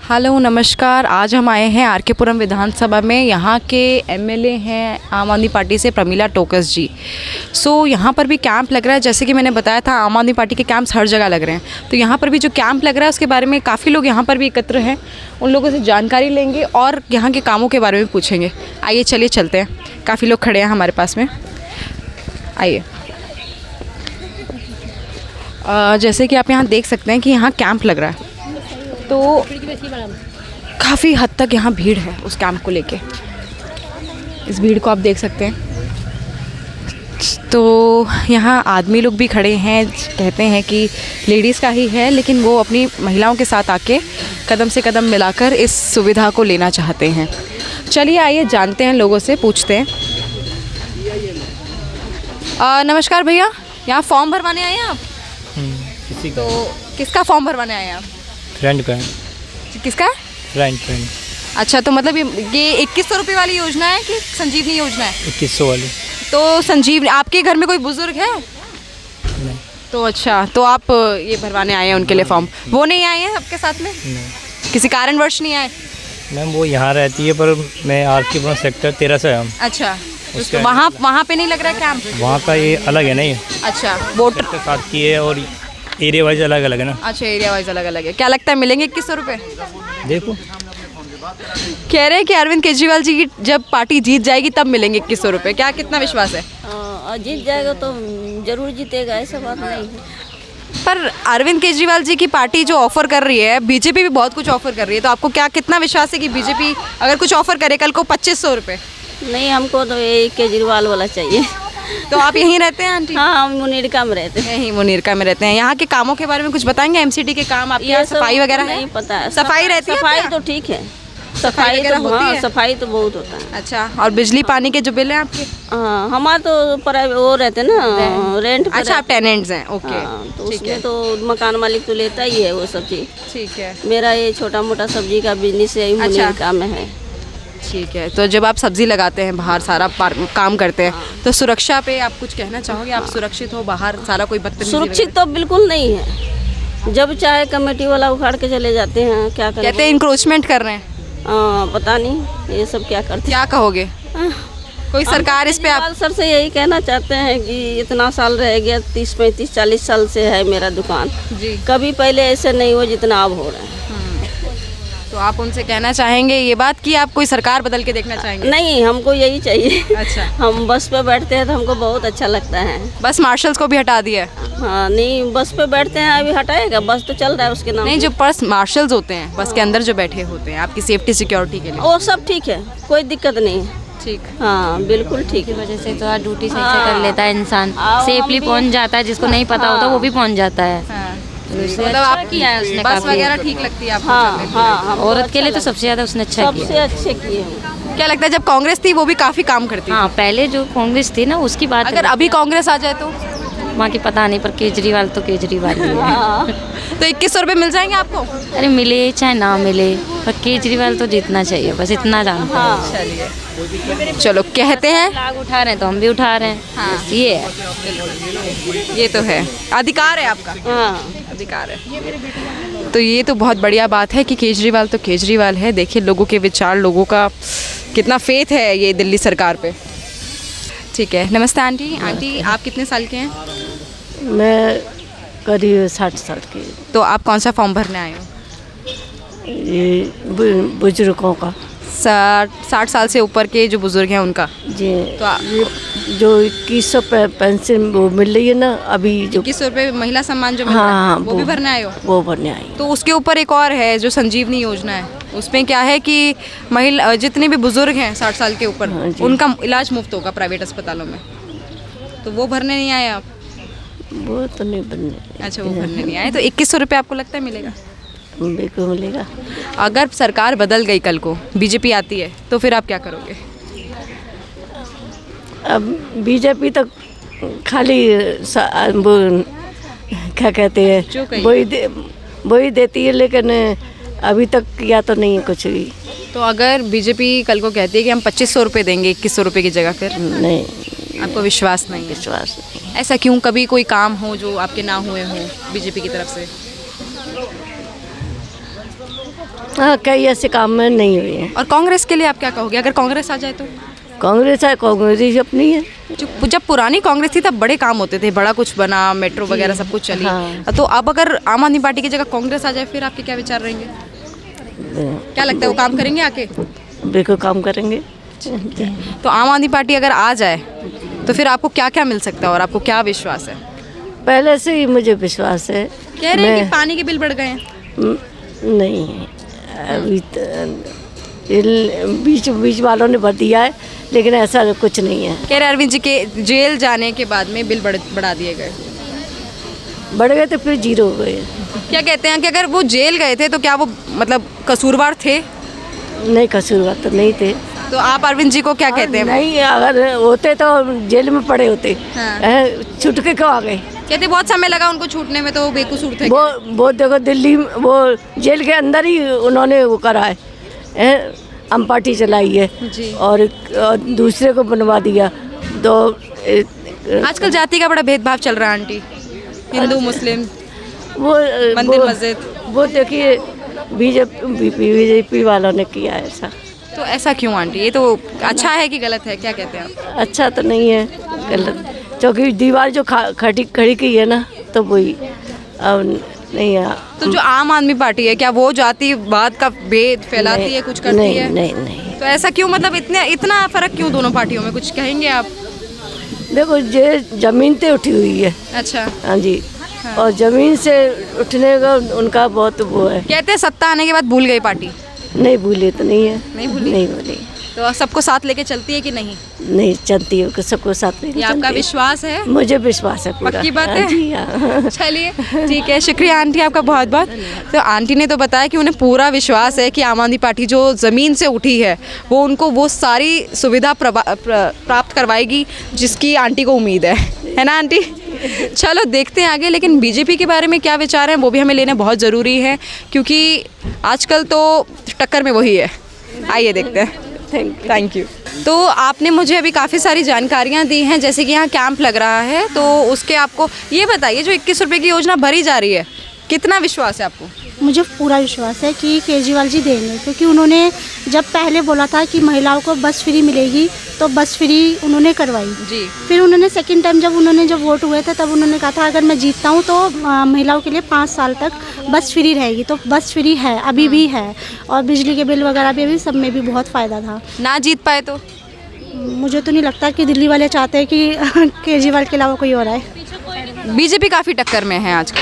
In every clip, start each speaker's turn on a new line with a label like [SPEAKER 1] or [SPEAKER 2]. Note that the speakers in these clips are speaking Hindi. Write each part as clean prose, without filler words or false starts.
[SPEAKER 1] हेलो नमस्कार। आज हम आए हैं आर के पुरम विधानसभा में। यहाँ के एमएलए हैं आम आदमी पार्टी से प्रमिला टोकस जी। यहाँ पर भी कैंप लग रहा है। जैसे कि मैंने बताया था, आम आदमी पार्टी के कैंप्स हर जगह लग रहे हैं। तो यहाँ पर भी जो कैंप लग रहा है उसके बारे में काफ़ी लोग यहाँ पर भी एकत्र हैं। उन लोगों से जानकारी लेंगे और यहाँ के कामों के बारे में पूछेंगे। आइए चलिए चलते हैं। काफ़ी लोग खड़े हैं हमारे पास में। आइए। जैसे कि आप यहाँ देख सकते हैं कि यहाँ कैंप लग रहा है, तो काफ़ी हद तक यहाँ भीड़ है उस कैंप को लेके। इस भीड़ को आप देख सकते हैं। तो यहाँ आदमी लोग भी खड़े हैं। कहते हैं कि लेडीज़ का ही है, लेकिन वो अपनी महिलाओं के साथ आके कदम से कदम मिलाकर इस सुविधा को लेना चाहते हैं। चलिए आइए जानते हैं, लोगों से पूछते हैं। नमस्कार भैया, यहाँ फॉर्म भरवाने आए हैं आप? तो किसका फॉर्म भरवाने आए हैं आप?
[SPEAKER 2] फ्रेंड का।
[SPEAKER 1] किसका?
[SPEAKER 2] फ्रेंड।
[SPEAKER 1] अच्छा, तो मतलब ये 2100 रुपये वाली योजना है कि संजीवनी योजना है?
[SPEAKER 2] 2100 वाली।
[SPEAKER 1] तो संजीवनी, आपके घर में कोई बुजुर्ग है?
[SPEAKER 2] नहीं।
[SPEAKER 1] तो अच्छा, तो आप ये भरवाने आए हैं उनके लिए फॉर्म। वो नहीं आए हैं आपके साथ में?
[SPEAKER 2] नहीं।
[SPEAKER 1] किसी कारणवश नहीं आए?
[SPEAKER 2] मैम वो यहाँ रहती है, पर मैं आर के पुरम सेक्टर 13 से हूँ।
[SPEAKER 1] अच्छा, तो वहाँ पे नहीं लग रहा है कैंप?
[SPEAKER 2] वहाँ का ये अलग है ना, ये
[SPEAKER 1] अच्छा, वोटर
[SPEAKER 2] के साथ की है और एरिया वाइज अलग अलग है ना।
[SPEAKER 1] अच्छा, एरिया वाइज अलग अलग है। क्या लगता है मिलेंगे 2100 रुपये?
[SPEAKER 2] देखो,
[SPEAKER 1] कह रहे हैं कि अरविंद केजरीवाल जी की जब पार्टी जीत जाएगी तब मिलेंगे 2100 रुपये। क्या, कितना विश्वास है?
[SPEAKER 3] जीत जाएगा तो जरूर जीतेगा, ऐसा बात नहीं है।
[SPEAKER 1] पर अरविंद केजरीवाल जी की पार्टी जो ऑफर कर रही है, बीजेपी भी बहुत कुछ ऑफर कर रही है, तो आपको क्या, कितना विश्वास है कि बीजेपी अगर कुछ ऑफर करे कल को 2500 रुपये?
[SPEAKER 3] नहीं, हमको तो ये केजरीवाल वाला चाहिए।
[SPEAKER 1] तो आप यहीं रहते हैं आंटी?
[SPEAKER 3] हाँ, हम मुनीरका में रहते हैं।
[SPEAKER 1] यहीं मुनीरका में रहते हैं। यहाँ के कामों के बारे में कुछ बताएंगे? एमसीडी के काम आपके यहाँ सफाई वगैरह है?
[SPEAKER 3] नहीं पता है।
[SPEAKER 1] सफाई रहती है?
[SPEAKER 3] सफाई तो ठीक है,
[SPEAKER 1] सफाई वगैरह होती है?
[SPEAKER 3] सफाई तो बहुत होता है।
[SPEAKER 1] अच्छा, और बिजली पानी के जो बिल हैं आपके?
[SPEAKER 3] हाँ, हमारे तो प्राइवेट वो रहते हैं ना, रेंट।
[SPEAKER 1] अच्छा, आप टेनेंट्स हैं। ओके,
[SPEAKER 3] तो उसमें तो मकान मालिक तो लेता ही है वो सब चीज़।
[SPEAKER 1] ठीक है।
[SPEAKER 3] मेरा ये छोटा मोटा सब्जी का बिजनेस है, मुनीरका में है।
[SPEAKER 1] ठीक है। तो जब आप सब्जी लगाते हैं, बाहर सारा काम करते हैं, तो सुरक्षा पे आप कुछ कहना चाहोगे? आप सुरक्षित हो बाहर? सारा कोई बदतमीजी?
[SPEAKER 3] सुरक्षित तो बिल्कुल नहीं है। जब चाहे कमेटी वाला उखाड़ के चले जाते हैं। क्या करें?
[SPEAKER 1] कहते हैं इंक्रोचमेंट कर रहे हैं।
[SPEAKER 3] पता नहीं ये सब क्या करते।
[SPEAKER 1] क्या कहोगे? कोई सरकार इस पे आप?
[SPEAKER 3] सर से यही कहना चाहते हैं कि इतना साल रह गया, 30 35 40 साल से है मेरा दुकान
[SPEAKER 1] जी।
[SPEAKER 3] कभी पहले ऐसे नहीं हुआ जितना अब हो रहा है।
[SPEAKER 1] तो आप उनसे कहना चाहेंगे ये बात कि आप कोई सरकार बदल के देखना चाहेंगे?
[SPEAKER 3] नहीं, हमको यही चाहिए।
[SPEAKER 1] अच्छा।
[SPEAKER 3] हम बस पे बैठते हैं तो हमको बहुत अच्छा लगता है।
[SPEAKER 1] बस मार्शल्स को भी हटा दिया है?
[SPEAKER 3] हाँ, नहीं, बस पे बैठते हैं, अभी हटाएगा? बस तो चल रहा है उसके नाम।
[SPEAKER 1] नहीं, जो बस मार्शल्स होते हैं बस के अंदर जो बैठे होते हैं आपकी सेफ्टी सिक्योरिटी के लिए,
[SPEAKER 3] वो सब ठीक है, कोई दिक्कत नहीं है।
[SPEAKER 1] ठीक।
[SPEAKER 3] हाँ, बिल्कुल ठीक है।
[SPEAKER 4] वजह से तो ड्यूटी सही से कर लेता है इंसान, सेफली पहुंच जाता है। जिसको नहीं पता होता वो भी पहुंच जाता है।
[SPEAKER 1] मतलब आप किया है उसने? बस वगैरह ठीक लगती है आपको?
[SPEAKER 3] हाँ हाँ,
[SPEAKER 4] औरत के लिए तो सबसे ज़्यादा उसने अच्छा किया।
[SPEAKER 3] सबसे अच्छे किए हैं।
[SPEAKER 1] क्या लगता है जब कांग्रेस थी वो भी काफ़ी काम करती थी?
[SPEAKER 4] हाँ, पहले जो कांग्रेस थी ना उसकी बात
[SPEAKER 1] अगर अभी कांग्रेस आ जाए तो?
[SPEAKER 4] वहाँ की पता नहीं, पर केजरीवाल तो केजरीवाल ही है।
[SPEAKER 1] तो 2100 रुपये मिल जाएंगे आपको?
[SPEAKER 4] अरे मिले चाहे ना मिले, पर केजरीवाल तो जीतना चाहिए, बस इतना जानता हूँ।
[SPEAKER 1] चलिए, चलो कहते हैं
[SPEAKER 4] लाभ उठा रहे हैं तो हम भी उठा रहे हैं।
[SPEAKER 1] हाँ।
[SPEAKER 4] बस ये है।
[SPEAKER 1] ये तो है, अधिकार है आपका।
[SPEAKER 3] हाँ,
[SPEAKER 1] अधिकार है। तो ये तो बहुत बढ़िया बात है कि केजरीवाल तो केजरीवाल है। देखिए लोगों के विचार, लोगों का कितना फेथ है ये दिल्ली सरकार पे। ठीक है। नमस्ते आंटी। आंटी आप कितने साल के हैं?
[SPEAKER 5] मैं करीब 60 साल की।
[SPEAKER 1] तो आप कौन सा फॉर्म भरने आए हो?
[SPEAKER 5] ये बुजुर्गों का।
[SPEAKER 1] 60 साल से ऊपर के जो बुजुर्ग हैं उनका?
[SPEAKER 5] जी।
[SPEAKER 1] तो
[SPEAKER 5] ये जो 2100 पेंशन वो मिल रही है ना अभी, जो
[SPEAKER 1] 2100 रुपये महिला सम्मान जो मिल रहा है,
[SPEAKER 5] हाँ,
[SPEAKER 1] वो भी भरने आए हो?
[SPEAKER 5] वो भरने आई।
[SPEAKER 1] तो उसके ऊपर एक और है जो संजीवनी योजना है, उसमें क्या है कि महिला जितने भी बुजुर्ग हैं 60 साल के ऊपर,
[SPEAKER 5] हाँ जी।
[SPEAKER 1] उनका इलाज मुफ्त होगा प्राइवेट अस्पतालों में। तो वो भरने नहीं आए आप?
[SPEAKER 5] वो तो नहीं बनने।
[SPEAKER 1] अच्छा, वो भरने नहीं आए। तो 2100 रुपये आपको लगता है मिलेगा?
[SPEAKER 5] बिल्कुल मिलेगा।
[SPEAKER 1] अगर सरकार बदल गई, कल को बीजेपी आती है, तो फिर आप क्या करोगे?
[SPEAKER 5] अब बीजेपी तो खाली वो क्या कहते हैं वही देती है, लेकिन अभी तक किया तो नहीं कुछ भी।
[SPEAKER 1] तो अगर बीजेपी कल को कहती है कि हम 2500 रुपये देंगे 2100 रुपये की जगह, फिर
[SPEAKER 5] नहीं,
[SPEAKER 1] आपको विश्वास नहीं है?
[SPEAKER 5] विश्वास नहीं।
[SPEAKER 1] ऐसा क्यों? कभी कोई काम हो जो आपके ना हुए हो बीजेपी की तरफ से?
[SPEAKER 5] हाँ, कई ऐसे काम में नहीं हुए हैं।
[SPEAKER 1] और कांग्रेस के लिए आप क्या कहोगे अगर कांग्रेस आ जाए तो?
[SPEAKER 5] कांग्रेस है, कांग्रेस ही अपनी है।
[SPEAKER 1] जब पुरानी कांग्रेस थी तब बड़े काम होते थे, बड़ा कुछ बना, मेट्रो वगैरह सब कुछ चली।
[SPEAKER 5] हाँ।
[SPEAKER 1] तो अब अगर आम आदमी पार्टी की जगह कांग्रेस आ जाए फिर आपके क्या विचार रहेंगे? क्या लगता है वो काम करेंगे आके?
[SPEAKER 5] बिल्कुल काम करेंगे।
[SPEAKER 1] तो आम आदमी पार्टी अगर आ जाए तो फिर आपको क्या क्या मिल सकता है और आपको क्या विश्वास है?
[SPEAKER 5] पहले से ही मुझे विश्वास है।
[SPEAKER 1] कह रहे हैं कि पानी के बिल बढ़ गए हैं।
[SPEAKER 5] नहीं, अभी बीच बीच वालों ने भर दिया है, लेकिन ऐसा कुछ नहीं है।
[SPEAKER 1] कह रहे अरविंद जी के जेल जाने के बाद में बिल बढ़ा दिए गए।
[SPEAKER 5] बढ़ गए तो फिर जीरो हो गए।
[SPEAKER 1] क्या कहते हैं कि अगर वो जेल गए थे तो क्या वो मतलब कसूरवार थे?
[SPEAKER 5] नहीं, कसूरवार तो नहीं थे।
[SPEAKER 1] तो आप अरविंद जी को क्या कहते हैं?
[SPEAKER 5] नहीं, अगर होते तो जेल में पड़े होते।
[SPEAKER 1] हाँ।
[SPEAKER 5] छूट के क्यों आ गए?
[SPEAKER 1] कहते बहुत समय लगा उनको छूटने में, तो वो बेकसूर थे।
[SPEAKER 5] वो देखो दिल्ली वो जेल के अंदर ही उन्होंने वो करा है, हम पार्टी चलाई है
[SPEAKER 1] जी।
[SPEAKER 5] और दूसरे को बनवा दिया। तो
[SPEAKER 1] आजकल जाति का बड़ा भेदभाव चल रहा है आंटी, हिंदू मुस्लिम,
[SPEAKER 5] वो
[SPEAKER 1] मंदिर
[SPEAKER 5] वो-
[SPEAKER 1] मस्जिद।
[SPEAKER 5] वो देखिए बीजेपी वालों ने किया है ऐसा।
[SPEAKER 1] तो ऐसा क्यों आंटी? ये तो अच्छा है कि गलत है? क्या कहते हैं आप?
[SPEAKER 5] अच्छा तो नहीं है, गलत। क्योंकि दीवार जो खड़ी की है ना, तो वही अब नहीं है।
[SPEAKER 1] तो जो आम आदमी पार्टी है क्या वो जातिवाद का भेद फैलाती है, कुछ करती
[SPEAKER 5] नहीं,
[SPEAKER 1] है?
[SPEAKER 5] नहीं नहीं।
[SPEAKER 1] तो ऐसा क्यों, मतलब इतना फर्क क्यों दोनों पार्टियों में, कुछ कहेंगे आप?
[SPEAKER 5] देखो, ये जमीन से उठी हुई है।
[SPEAKER 1] अच्छा।
[SPEAKER 5] हाँ जी। और जमीन से उठने का उनका बहुत वो है।
[SPEAKER 1] कहते हैं सत्ता आने के बाद भूल गई पार्टी।
[SPEAKER 5] नहीं भूले तो नहीं है।
[SPEAKER 1] नहीं भूली?
[SPEAKER 5] नहीं भूली।
[SPEAKER 1] तो सबको साथ लेके चलती है कि नहीं?
[SPEAKER 5] नहीं चलती है, सबको साथ में
[SPEAKER 1] ये आपका विश्वास है?
[SPEAKER 5] मुझे विश्वास है पूरा।
[SPEAKER 1] पक्की बात
[SPEAKER 5] हाँ
[SPEAKER 1] है?
[SPEAKER 5] जी, हाँ।
[SPEAKER 1] चलिए ठीक है, शुक्रिया आंटी आपका बहुत बहुत। तो आंटी ने तो बताया कि उन्हें पूरा विश्वास है कि आम आदमी पार्टी जो ज़मीन से उठी है वो उनको वो सारी सुविधा प्राप्त करवाएगी जिसकी आंटी को उम्मीद है ना आंटी? चलो देखते हैं आगे। लेकिन बीजेपी के बारे में क्या विचार हैं वो भी हमें लेना बहुत ज़रूरी है, क्योंकि आजकल तो टक्कर में वही है। आइए देखते हैं। Thank you. तो आपने मुझे अभी काफ़ी सारी जानकारियाँ दी हैं, जैसे कि यहाँ कैंप लग रहा है, तो उसके आपको ये बताइए जो 21 रुपये की योजना भरी जा रही है, कितना विश्वास है आपको?
[SPEAKER 6] मुझे पूरा विश्वास है कि केजरीवाल जी देंगे, क्योंकि उन्होंने जब पहले बोला था कि महिलाओं को बस फ्री मिलेगी तो बस फ्री उन्होंने करवाई
[SPEAKER 1] जी।
[SPEAKER 6] फिर उन्होंने सेकंड टाइम जब वोट हुए थे तब उन्होंने कहा था अगर मैं जीतता हूँ तो महिलाओं के लिए 5 साल तक बस फ्री रहेगी। तो बस फ्री है, अभी भी है, और बिजली के बिल वगैरह भी अभी सब में भी बहुत फ़ायदा था।
[SPEAKER 1] ना जीत पाए तो?
[SPEAKER 6] मुझे तो नहीं लगता कि दिल्ली वाले चाहते हैं कि केजरीवाल के अलावा कोई और आए।
[SPEAKER 1] बीजेपी काफ़ी टक्कर में है आजकल।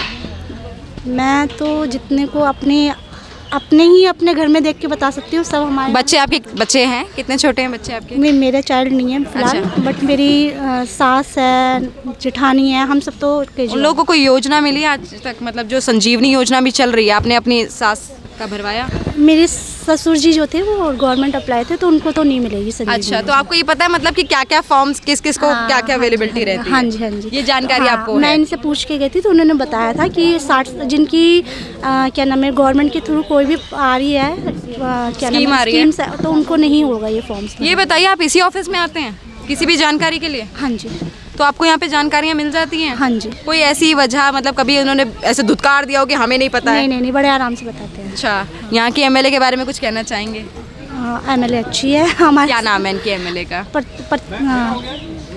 [SPEAKER 6] मैं तो जितने को अपने घर में देख के बता सकती हूँ, सब हमारे
[SPEAKER 1] बच्चे आपके बच्चे हैं? कितने छोटे हैं बच्चे आपके?
[SPEAKER 6] नहीं, मेरे चाइल्ड नहीं है फिलहाल।
[SPEAKER 1] अच्छा।
[SPEAKER 6] बट मेरी सास है, जेठानी है, हम सब तो
[SPEAKER 1] उन लोगों को कोई योजना मिली आज तक? मतलब जो संजीवनी योजना भी चल रही है, आपने अपनी सास का भरवाया?
[SPEAKER 6] मेरे ससुर जी जो थे वो गवर्नमेंट अप्लाई थे, तो उनको तो नहीं मिलेगी संजीवनी
[SPEAKER 1] अच्छा, तो आपको ये पता है मतलब कि क्या क्या फॉर्म्स किस किस को क्या क्या अवेलेबिलिटी रहती है?
[SPEAKER 6] हाँ जी, हाँ जी,
[SPEAKER 1] ये जानकारी
[SPEAKER 6] हाँ,
[SPEAKER 1] आपको
[SPEAKER 6] मैं
[SPEAKER 1] है?
[SPEAKER 6] इनसे पूछ के गई थी तो उन्होंने बताया था कि 60 जिनकी क्या नाम है गवर्नमेंट के थ्रू कोई भी आ रही है, क्या नाम
[SPEAKER 1] स्कीम आ
[SPEAKER 6] है
[SPEAKER 1] रही है।
[SPEAKER 6] स्कीम्स, तो उनको नहीं होगा ये फॉर्म्स।
[SPEAKER 1] ये बताइए, आप इसी ऑफिस में आते हैं किसी भी जानकारी के लिए?
[SPEAKER 6] हाँ जी,
[SPEAKER 1] तो आपको यहाँ पे जानकारियाँ मिल जाती हैं?
[SPEAKER 6] हाँ जी।
[SPEAKER 1] कोई ऐसी वजह, मतलब कभी उन्होंने ऐसे धुतकार दिया हो कि हमें नहीं पता है?
[SPEAKER 6] नहीं, बड़े आराम से बताते हैं।
[SPEAKER 1] अच्छा, यहाँ की एमएलए के बारे में कुछ कहना चाहेंगे?
[SPEAKER 6] एमएलए अच्छी है हमारे।
[SPEAKER 1] क्या नाम है इनकी एमएलए का?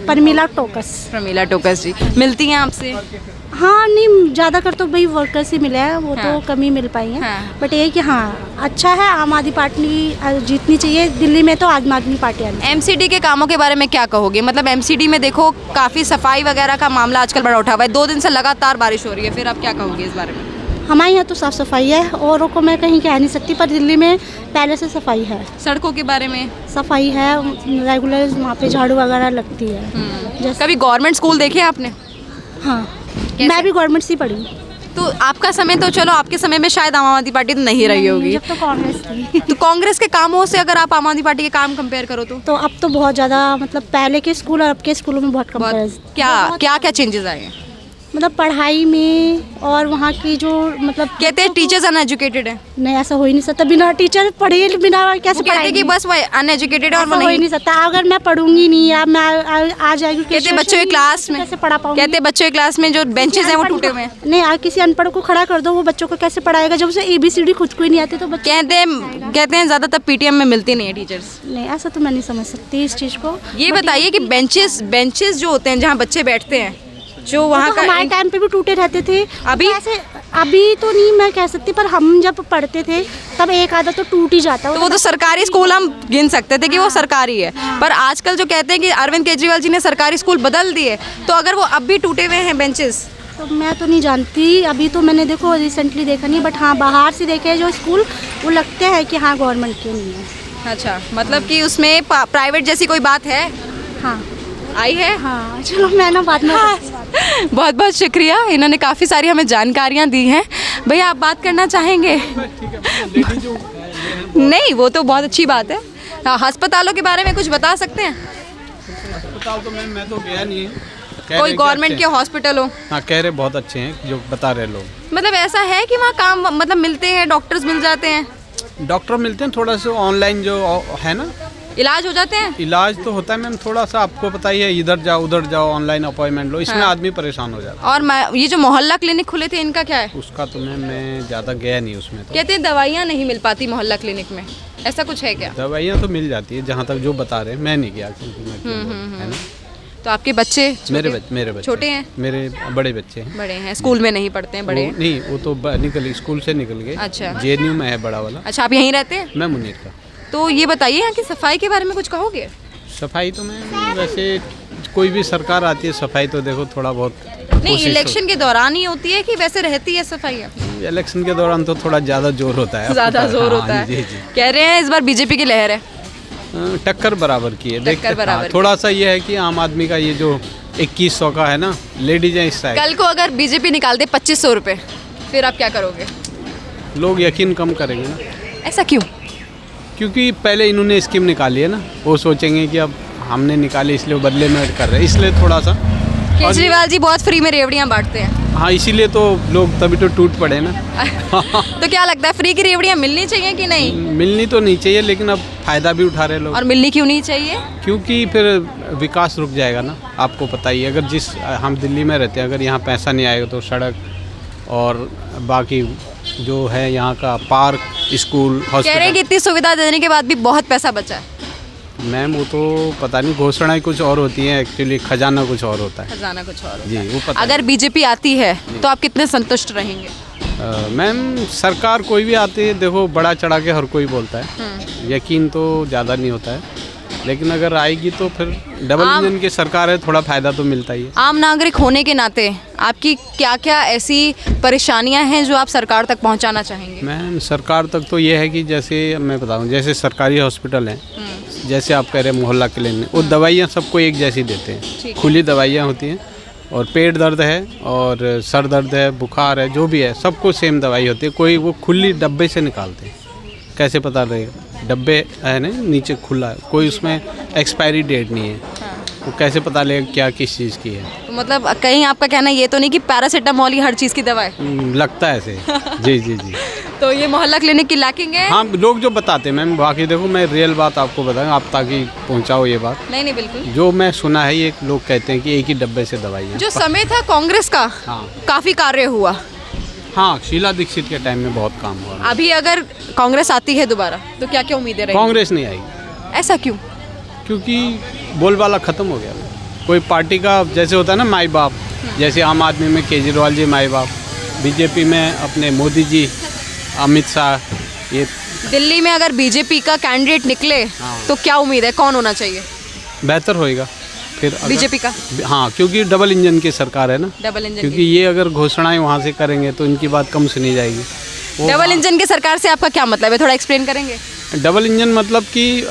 [SPEAKER 6] प्रमिला टोकस।
[SPEAKER 1] प्रमिला टोकस जी। मिलती हैं आपसे?
[SPEAKER 6] हाँ, नहीं ज़्यादा कर तो भाई वर्कर्स ही मिले हैं, वो
[SPEAKER 1] हाँ।
[SPEAKER 6] तो कम ही मिल पाई हैं।
[SPEAKER 1] हाँ।
[SPEAKER 6] बट ये है कि हाँ अच्छा है, आम आदमी पार्टी जीतनी चाहिए। दिल्ली में तो आम आदमी पार्टी आनी।
[SPEAKER 1] एमसीडी के कामों के बारे में क्या कहोगे? मतलब एमसीडी में देखो काफ़ी सफाई वगैरह का मामला आजकल बड़ा उठा हुआ है, 2 दिन से लगातार बारिश हो रही है, फिर आप क्या कहोगे इस बारे में?
[SPEAKER 6] हमारे यहाँ तो साफ़ सफाई है, औरों को मैं कहीं कह नहीं सकती, पर दिल्ली में पहले से सफाई है।
[SPEAKER 1] सड़कों के बारे में?
[SPEAKER 6] सफाई है, रेगुलर वहाँ पे झाड़ू वगैरह लगती है। जैसे
[SPEAKER 1] कभी गवर्नमेंट स्कूल देखे आपने?
[SPEAKER 6] हाँ,
[SPEAKER 1] कैसे?
[SPEAKER 6] मैं भी गवर्नमेंट से पढ़ी हूँ।
[SPEAKER 1] तो आपका समय तो चलो, आपके समय में शायद आम आदमी पार्टी तो नहीं रही होगी,
[SPEAKER 6] जब तो कांग्रेस थी।
[SPEAKER 1] तो कांग्रेस के कामों से अगर आप आम आदमी पार्टी के काम कंपेयर करो तो
[SPEAKER 6] अब तो बहुत ज़्यादा, मतलब पहले के स्कूल और अब के स्कूलों में बहुत कंपेरिजन।
[SPEAKER 1] क्या क्या क्या चेंजेस आए हैं?
[SPEAKER 6] मतलब पढ़ाई में और वहाँ की जो मतलब
[SPEAKER 1] कहते हैं टीचर्स अनएजुकेटेड है,
[SPEAKER 6] नहीं, ऐसा हो ही नहीं सकता। बिना टीचर पढ़े बिना कैसे
[SPEAKER 1] वो कहते हैं
[SPEAKER 6] पढ़ाई
[SPEAKER 1] कि बस वो अनएजुकेटेड है और वो
[SPEAKER 6] हो ही
[SPEAKER 1] नहीं।
[SPEAKER 6] नहीं सकता। अगर मैं पढ़ूंगी नहीं या मैं आ जाएगी
[SPEAKER 1] कहते हैं बच्चों की क्लास में,
[SPEAKER 6] कैसे पढ़ा पाऊंगी?
[SPEAKER 1] कहते हैं बच्चों की क्लास में जो बेंचेस हैं वो टूटे हुए हैं।
[SPEAKER 6] नहीं, किसी अनपढ़ को खड़ा कर दो, वो बच्चों को कैसे पढ़ाएगा जब उसे ABCD खुद को ही नहीं आती? तो बच्चे
[SPEAKER 1] कहते हैं ज़्यादातर PTM में मिलती नहीं है टीचर्स।
[SPEAKER 6] नहीं, ऐसा तो मैं नहीं समझ सकती इस चीज़ को।
[SPEAKER 1] ये बताइए कि बेंचेस जो होते हैं जहाँ बच्चे बैठते हैं, जो वहाँ
[SPEAKER 6] तो हमारे
[SPEAKER 1] का
[SPEAKER 6] टाइम पे भी टूटे रहते थे।
[SPEAKER 1] अभी?
[SPEAKER 6] ऐसे अभी तो नहीं मैं कह सकती, पर हम जब पढ़ते थे तब एक आधा तो टूट ही जाता।
[SPEAKER 1] तो वो तो सरकारी स्कूल हम गिन सकते थे कि वो सरकारी है, पर आजकल जो कहते हैं कि अरविंद केजरीवाल जी ने सरकारी स्कूल बदल दिए, तो अगर वो अब भी टूटे हुए हैं बेंचेस,
[SPEAKER 6] तो मैं तो नहीं जानती, अभी तो मैंने देखो रिसेंटली देखा नहीं, बट हाँ बाहर से देखे जो स्कूल वो लगते हैं कि हाँ गवर्नमेंट के नहीं है।
[SPEAKER 1] अच्छा, मतलब कि उसमें प्राइवेट जैसी कोई बात है?
[SPEAKER 6] हाँ
[SPEAKER 1] आई है?
[SPEAKER 6] हाँ, चलो मैं ना बाद में
[SPEAKER 1] बहुत बहुत शुक्रिया, इन्होंने काफ़ी सारी हमें जानकारियाँ दी हैं। भैया आप बात करना चाहेंगे? नहीं, वो तो बहुत अच्छी बात है। हाँ, अस्पतालों के बारे में कुछ बता सकते हैं?
[SPEAKER 7] अस्पताल तो मैं तो गया नहीं है।
[SPEAKER 1] कोई गवर्नमेंट के हॉस्पिटल हो?
[SPEAKER 7] हाँ, कह रहे बहुत अच्छे हैं जो बता रहे लोग।
[SPEAKER 1] मतलब ऐसा है कि वहाँ काम मतलब मिलते हैं, डॉक्टर्स मिल जाते हैं,
[SPEAKER 7] डॉक्टर मिलते हैं, थोड़ा सा ऑनलाइन जो है ना
[SPEAKER 1] इलाज हो जाते हैं?
[SPEAKER 7] इलाज तो होता है मैम, थोड़ा सा आपको पता ही है, इधर जाओ उधर जाओ, ऑनलाइन अपॉइंटमेंट लो, इसमें आदमी परेशान हो जाता
[SPEAKER 1] और ये जो मोहल्ला क्लिनिक खुले थे इनका क्या है?
[SPEAKER 7] है। उसका तो मैं ज़्यादा गया नहीं उसमें। तो
[SPEAKER 1] कहते हैं दवाइयाँ नहीं मिल पाती मोहल्ला क्लिनिक में, ऐसा कुछ है क्या?
[SPEAKER 7] दवाइयाँ तो मिल जाती है जहाँ तक जो बता रहे हैं, मैं नहीं गया क्योंकि मैं क्यों बोलूं, है ना।
[SPEAKER 1] तो आपके बच्चे
[SPEAKER 7] मेरे बच्चे
[SPEAKER 1] छोटे हैं?
[SPEAKER 7] मेरे बड़े बच्चे हैं।
[SPEAKER 1] बड़े हैं, स्कूल में नहीं पढ़ते हैं? बड़े
[SPEAKER 7] वो, नहीं वो तो निकल स्कूल से निकल गए।
[SPEAKER 1] अच्छा।
[SPEAKER 7] JNU में है बड़ा वाला।
[SPEAKER 1] अच्छा, आप यहीं रहते हैं?
[SPEAKER 7] मैं मुनीर का।
[SPEAKER 1] तो ये बताइए यहाँ की सफाई के बारे में कुछ कहोगे?
[SPEAKER 7] सफाई तो मैं वैसे कोई भी सरकार आती है, सफाई तो देखो थोड़ा बहुत
[SPEAKER 1] नहीं,
[SPEAKER 7] कोशिश
[SPEAKER 1] इलेक्शन के दौरान ही होती है कि वैसे रहती है सफाई?
[SPEAKER 7] इलेक्शन के दौरान तो थोड़ा ज़्यादा जोर होता है।
[SPEAKER 1] ज़्यादा जोर
[SPEAKER 7] हाँ,
[SPEAKER 1] होता है।
[SPEAKER 7] जी जी।
[SPEAKER 1] कह रहे हैं इस बार बीजेपी की लहर है।
[SPEAKER 7] टक्कर बराबर की है।
[SPEAKER 1] टक्कर बराबर की।
[SPEAKER 7] थोड़ा सा ये है कि आम आदमी का ये जो 2100 का है ना, लेडीज हैं इस साइड,
[SPEAKER 1] कल को अगर बीजेपी निकाल दे 2500 रुपये, फिर आप क्या करोगे?
[SPEAKER 7] लोग यकीन कम करेंगे ना,
[SPEAKER 1] ऐसा क्यों?
[SPEAKER 7] क्योंकि पहले इन्होंने स्कीम निकाली है ना, वो सोचेंगे कि अब हमने निकाली इसलिए वो बदले में कर रहे हैं, इसलिए थोड़ा सा।
[SPEAKER 1] केजरीवाल जी बहुत फ्री में रेवड़ियाँ बांटते हैं।
[SPEAKER 7] हाँ, इसीलिए तो लोग तभी तो टूट पड़े ना।
[SPEAKER 1] तो क्या लगता है फ्री की रेवड़ियाँ मिलनी चाहिए कि नहीं?
[SPEAKER 7] मिलनी तो नहीं चाहिए, लेकिन अब फायदा भी उठा रहे लोग।
[SPEAKER 1] और मिलनी क्यों नहीं चाहिए?
[SPEAKER 7] क्योंकि फिर विकास रुक जाएगा ना, आपको पता ही है। अगर हम दिल्ली में रहते हैं, अगर यहाँ पैसा नहीं आएगा तो सड़क और बाकी जो है यहाँ का पार्क, स्कूल,
[SPEAKER 1] कह रहे हैं कि
[SPEAKER 7] हॉस्पिटल।
[SPEAKER 1] इतनी सुविधा देने के बाद भी बहुत पैसा बचा है।
[SPEAKER 7] मैम वो तो पता नहीं, घोषणाएं कुछ और होती हैं, एक्चुअली खजाना कुछ और होता है।
[SPEAKER 1] खजाना कुछ और होता
[SPEAKER 7] जी,
[SPEAKER 1] है।
[SPEAKER 7] वो पता
[SPEAKER 1] अगर बीजेपी आती है तो आप कितने संतुष्ट रहेंगे?
[SPEAKER 7] मैम सरकार कोई भी आती है, देखो बड़ा चढ़ा के हर कोई बोलता है, यकीन तो ज़्यादा नहीं होता है, लेकिन अगर आएगी तो फिर डबल इंजन की सरकार है, थोड़ा फ़ायदा तो मिलता ही है।
[SPEAKER 1] आम नागरिक होने के नाते आपकी क्या क्या ऐसी परेशानियां हैं जो आप सरकार तक पहुंचाना चाहेंगे?
[SPEAKER 7] मैम सरकार तक तो ये है कि जैसे मैं बताऊं, जैसे सरकारी हॉस्पिटल हैं, जैसे आप कह रहे हैं मोहल्ला क्लिनिक, वो दवाइयाँ सबको एक जैसी देते हैं, खुली दवाइयाँ होती हैं, और पेट दर्द है और सर दर्द है, बुखार है, जो भी है सबको सेम दवाई होती है। कोई वो खुली डब्बे से निकालते हैं, कैसे पता रहेगा? डब्बे है ना नीचे खुला है, कोई उसमें एक्सपायरी डेट नहीं है, वो कैसे पता लगेगा क्या किस चीज़ की है?
[SPEAKER 1] तो मतलब कहीं आपका कहना ये तो नहीं कि पैरासीटामोल ही हर चीज़ की दवा है?
[SPEAKER 7] लगता है ऐसे। जी जी जी।
[SPEAKER 1] तो ये मोहल्ला क्लिनिक की लैकिंग है?
[SPEAKER 7] हाँ, लोग जो बताते हैं मैम, बाकी देखो मैं रियल बात आपको बताऊँ, आप ताकि पहुँचाओ ये बात।
[SPEAKER 1] नहीं बिल्कुल।
[SPEAKER 7] जो मैं सुना है, ये लोग कहते हैं कि एक ही डब्बे से दवाई है।
[SPEAKER 1] जो समय था कांग्रेस का,
[SPEAKER 7] हाँ
[SPEAKER 1] काफ़ी कार्य हुआ।
[SPEAKER 7] हाँ, शीला दीक्षित के टाइम में बहुत काम हुआ।
[SPEAKER 1] अभी अगर कांग्रेस आती है दोबारा तो क्या क्या उम्मीदें रहेंगी?
[SPEAKER 7] कांग्रेस नहीं आएगी।
[SPEAKER 1] ऐसा क्यों?
[SPEAKER 7] क्योंकि बोलबाला ख़त्म हो गया। कोई पार्टी का जैसे होता है ना माई बाप, जैसे आम आदमी में केजरीवाल जी माई बाप, बीजेपी में अपने मोदी जी, अमित शाह। ये
[SPEAKER 1] दिल्ली में अगर बीजेपी का कैंडिडेट निकले तो क्या उम्मीद है, कौन होना चाहिए?
[SPEAKER 7] बेहतर होएगा फिर
[SPEAKER 1] बीजेपी का?
[SPEAKER 7] हाँ, क्योंकि डबल इंजन की सरकार है ना,
[SPEAKER 1] डबल इंजन
[SPEAKER 7] क्योंकि ये अगर घोषणाएं वहाँ से करेंगे तो इनकी बात कम सुनी जाएगी।
[SPEAKER 1] डबल इंजन की सरकार से आपका क्या मतलब है, थोड़ा एक्सप्लेन करेंगे?
[SPEAKER 7] डबल इंजन मतलब कि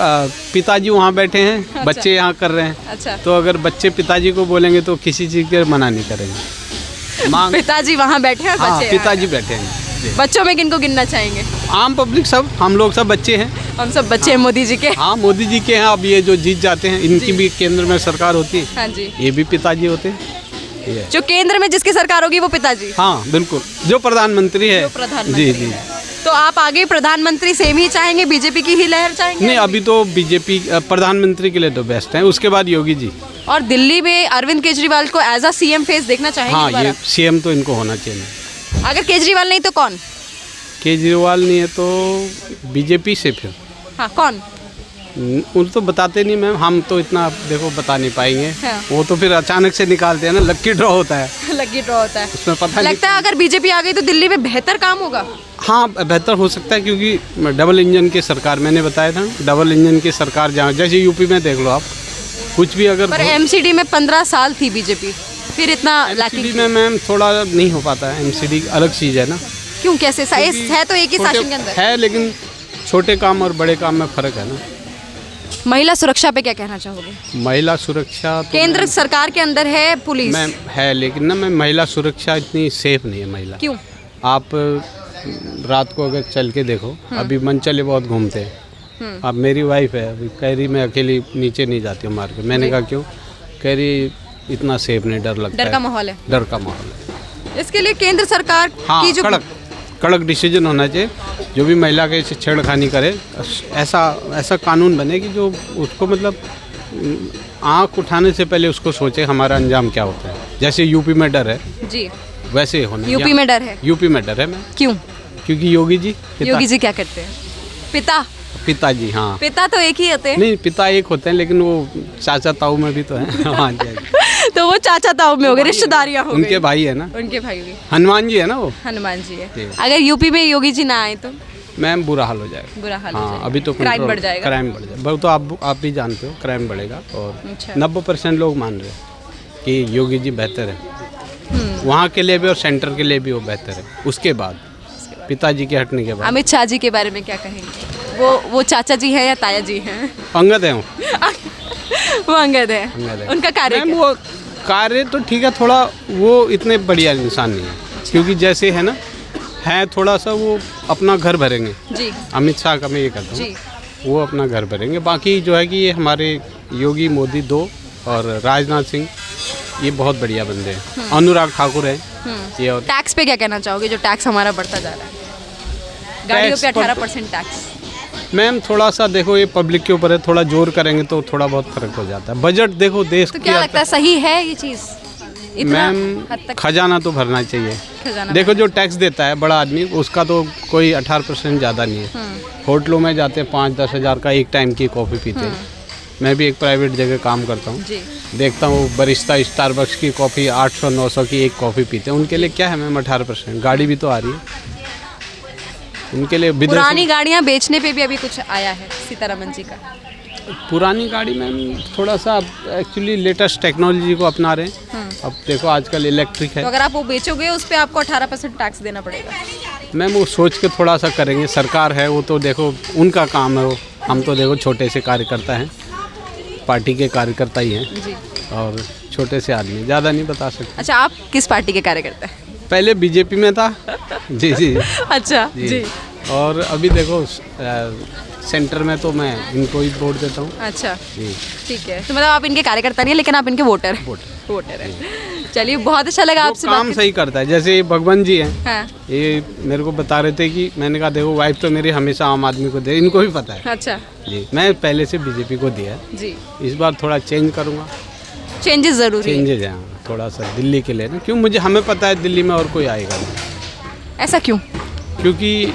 [SPEAKER 7] पिताजी वहाँ बैठे हैं,
[SPEAKER 1] अच्छा।
[SPEAKER 7] बच्चे यहाँ कर रहे हैं।
[SPEAKER 1] अच्छा।
[SPEAKER 7] तो अगर बच्चे पिताजी को बोलेंगे तो किसी चीज़ के मना नहीं करेंगे। मांग
[SPEAKER 1] पिताजी वहाँ बैठे हैं,
[SPEAKER 7] हाँ,
[SPEAKER 1] बच्चे
[SPEAKER 7] पिताजी बैठे हैं।
[SPEAKER 1] यहाँ। बच्चों में किनको गिनना चाहेंगे?
[SPEAKER 7] आम पब्लिक सब, हम लोग सब बच्चे हैं।
[SPEAKER 1] हम सब बच्चे हैं मोदी जी के।
[SPEAKER 7] हाँ, मोदी जी के हैं। अब ये जो जीत जाते हैं, इनकी भी केंद्र में सरकार होती है,
[SPEAKER 1] हाँ जी।
[SPEAKER 7] ये भी पिताजी होते हैं। ये
[SPEAKER 1] जो केंद्र में जिसकी सरकार होगी वो पिताजी।
[SPEAKER 7] हाँ बिल्कुल, जो प्रधानमंत्री है।
[SPEAKER 1] जो प्रधानमंत्री
[SPEAKER 7] जी जी।
[SPEAKER 1] तो आप आगे प्रधानमंत्री सेम ही चाहेंगे, बीजेपी की ही लहर चाहेंगे?
[SPEAKER 7] नहीं, अभी तो बीजेपी प्रधानमंत्री के लिए तो बेस्ट है, उसके बाद योगी जी।
[SPEAKER 1] और दिल्ली में अरविंद केजरीवाल को एज अ सीएम फेस देखना चाहेंगे
[SPEAKER 7] हाँ,
[SPEAKER 1] दोबारा?
[SPEAKER 7] ये सीएम तो इनको होना चाहिए।
[SPEAKER 1] अगर केजरीवाल नहीं तो कौन?
[SPEAKER 7] केजरीवाल नहीं है तो बीजेपी से फिर
[SPEAKER 1] हाँ, कौन?
[SPEAKER 7] उन तो बताते नहीं मैम, हम तो इतना देखो बता नहीं पाएंगे।
[SPEAKER 1] हाँ।
[SPEAKER 7] वो तो फिर अचानक से निकालते हैं ना, लक्की ड्रॉ होता है,
[SPEAKER 1] लकी ड्रॉ होता है।
[SPEAKER 7] उसमें पता नहीं।
[SPEAKER 1] लगता है अगर बीजेपी आ गई तो दिल्ली में बेहतर काम होगा।
[SPEAKER 7] हाँ, बेहतर हो सकता है, क्योंकि डबल इंजन की सरकार, मैंने बताया था डबल इंजन की सरकार जहाँ, जैसे यूपी में देख लो आप, कुछ भी अगर
[SPEAKER 1] पर एमसीडी में 15 साल थी बीजेपी, फिर इतना
[SPEAKER 7] एमसीडी में मैम थोड़ा नहीं हो पाता है। एमसीडी अलग चीज़ है ना।
[SPEAKER 1] क्यों, कैसे? है तो एक ही शासन के अंदर
[SPEAKER 7] है, लेकिन छोटे काम और बड़े काम में फ़र्क है ना।
[SPEAKER 1] महिला सुरक्षा पे क्या कहना चाहोगे?
[SPEAKER 7] महिला सुरक्षा तो
[SPEAKER 1] केंद्र सरकार के अंदर है पुलिस,
[SPEAKER 7] मैम है, लेकिन ना मैम महिला सुरक्षा इतनी सेफ नहीं है महिला।
[SPEAKER 1] क्यों?
[SPEAKER 7] आप रात को अगर चल के देखो, अभी मनचले बहुत घूमते हैं। अब मेरी वाइफ है, अभी कह रही मैं अकेली नीचे नहीं जाती हूँ मार्केट। मैंने कहा क्यों? कह रही इतना सेफ नहीं, डर लगता है।
[SPEAKER 1] डर का माहौल है।
[SPEAKER 7] डर का माहौल है।
[SPEAKER 1] इसके लिए केंद्र सरकार
[SPEAKER 7] हाँ,
[SPEAKER 1] की जो
[SPEAKER 7] कड़क डिसीजन होना चाहिए। जो भी महिला के छेड़खानी करे, ऐसा कानून बने कि जो उसको मतलब आँख उठाने से पहले उसको सोचे हमारा अंजाम क्या होता है। जैसे यूपी में डर है,
[SPEAKER 1] जी,
[SPEAKER 7] वैसे होना।
[SPEAKER 1] यूपी में डर है?
[SPEAKER 7] यूपी में डर है मैम।
[SPEAKER 1] क्यों?
[SPEAKER 7] क्योंकि योगी जी
[SPEAKER 1] योगी जी क्या करते हैं?
[SPEAKER 7] पिताजी। हाँ,
[SPEAKER 1] पिता तो एक ही होते हैं।
[SPEAKER 7] नहीं, पिता एक होते हैं, लेकिन वो चाचा ताऊ में भी तो है। हाँ जी।
[SPEAKER 1] तो वो चाचा ताऊ में हो गए, रिश्तेदारियां हो गई।
[SPEAKER 7] उनके भाई है ना,
[SPEAKER 1] उनके भाई होंगे।
[SPEAKER 7] हनुमान जी है ना वो।
[SPEAKER 1] हनुमान जी है।
[SPEAKER 7] जी।
[SPEAKER 1] अगर यूपी में योगी जी ना आए तो
[SPEAKER 7] मैम बुरा हाल हो जाएगा।
[SPEAKER 1] बुरा हाल हो
[SPEAKER 7] हाँ,
[SPEAKER 1] जाएगा।
[SPEAKER 7] अभी तो
[SPEAKER 1] क्राइम बढ़ जाएगा।
[SPEAKER 7] क्राइम बढ़ जाएगा। वो तो आप भी जानते हो, क्राइम बढ़ेगा। और
[SPEAKER 1] अच्छा।
[SPEAKER 7] 90% लोग मान रहे हैं कि योगी जी बेहतर है। वहाँ के लिए भी और सेंटर के लिए भी वो बेहतर है। उसके बाद पिताजी के हटने के बाद
[SPEAKER 1] अमित शाह जी के बारे में क्या कहेंगे? वो चाचा जी हैं या ताया जी हैं?
[SPEAKER 7] अंगद है वो।
[SPEAKER 1] वो अंगद है।
[SPEAKER 7] अंगद है।
[SPEAKER 1] उनका कार्य
[SPEAKER 7] मैम
[SPEAKER 1] क्या?
[SPEAKER 7] वो कार्य तो ठीक है, थोड़ा वो इतने बढ़िया इंसान नहीं है। क्योंकि जैसे है ना, है थोड़ा सा वो अपना घर भरेंगे।
[SPEAKER 1] जी
[SPEAKER 7] अमित शाह का मैं ये कहता
[SPEAKER 1] जी।
[SPEAKER 7] हूँ, वो अपना घर भरेंगे। बाकी जो है कि ये हमारे योगी मोदी 2 और राजनाथ सिंह, ये बहुत बढ़िया बंदे हैं। अनुराग ठाकुर है ये। और
[SPEAKER 1] टैक्स पे क्या कहना चाहोगे, जो टैक्स हमारा बढ़ता जा रहा है? गाड़ियों पे
[SPEAKER 7] टैक्स पर
[SPEAKER 1] 18% टैक्स।
[SPEAKER 7] मैम थोड़ा सा देखो, ये पब्लिक के ऊपर है, थोड़ा जोर करेंगे तो थोड़ा बहुत फर्क हो जाता है। बजट देखो देश
[SPEAKER 1] तो
[SPEAKER 7] की
[SPEAKER 1] क्या लगता है सही है ये चीज़? इतना
[SPEAKER 7] मैम
[SPEAKER 1] हद तक
[SPEAKER 7] खजाना तो भरना चाहिए।
[SPEAKER 1] खजाना
[SPEAKER 7] देखो जो टैक्स देता है बड़ा आदमी, उसका तो कोई 18% ज़्यादा नहीं है। होटलों में जाते हैं 5-10 हज़ार का एक टाइम की कॉफ़ी पीते हैं। मैं भी एक प्राइवेट जगह काम करता हूँ,
[SPEAKER 1] जी।
[SPEAKER 7] देखता हूँ बरिस्ता स्टारबक्स की कॉफ़ी 800-900 की एक कॉफ़ी पीते हैं। उनके लिए क्या है मैम 18%? गाड़ी भी तो आ रही है उनके लिए।
[SPEAKER 1] पुरानी गाड़ियाँ बेचने पे भी अभी कुछ आया है सीतारमन जी का?
[SPEAKER 7] पुरानी गाड़ी मैम थोड़ा सा एक्चुअली लेटेस्ट टेक्नोलॉजी को अपना रहे हैं। अब देखो आजकल इलेक्ट्रिक
[SPEAKER 1] तो
[SPEAKER 7] है।
[SPEAKER 1] अगर आप वो बेचोगे उस पे आपको 18% टैक्स देना पड़ेगा।
[SPEAKER 7] मैम वो सोच के थोड़ा सा करेंगे। सरकार है वो तो देखो उनका काम है वो। हम तो देखो छोटे से कार्यकर्ता हैं, पार्टी के कार्यकर्ता ही हैं
[SPEAKER 1] जी।
[SPEAKER 7] और छोटे से आदमी, ज़्यादा नहीं बता सकते।
[SPEAKER 1] अच्छा, आप किस पार्टी के कार्यकर्ता हैं?
[SPEAKER 7] पहले बीजेपी में था। जी जी
[SPEAKER 1] अच्छा जी।
[SPEAKER 7] और अभी देखो सेंटर में तो मैं इनको ही वोट देता हूँ।
[SPEAKER 1] अच्छा
[SPEAKER 7] जी।
[SPEAKER 1] ठीक है, तो मतलब आप इनके कार्यकर्ता नहीं है, लेकिन आप इनके वोटर हैं। वोटर है। चलिए, बहुत अच्छा लगा
[SPEAKER 7] वो
[SPEAKER 1] आपसे
[SPEAKER 7] काम
[SPEAKER 1] बात
[SPEAKER 7] सही करता है। जैसे ये भगवान जी हैं,
[SPEAKER 1] हाँ।
[SPEAKER 7] ये मेरे को बता रहे थे कि मैंने कहा देखो वाइफ तो मेरी हमेशा आम आदमी को दे, इनको भी पता है।
[SPEAKER 1] अच्छा
[SPEAKER 7] जी, मैं पहले से बीजेपी को दिया है।
[SPEAKER 1] जी।
[SPEAKER 7] इस बार थोड़ा चेंज करूँगा।
[SPEAKER 1] चेंजेस जरूरी है।
[SPEAKER 7] चेंजेज हैं थोड़ा सा दिल्ली के लिए ना, क्यों मुझे हमें पता है दिल्ली में और कोई आएगा नहीं।
[SPEAKER 1] ऐसा क्यों?
[SPEAKER 7] क्योंकि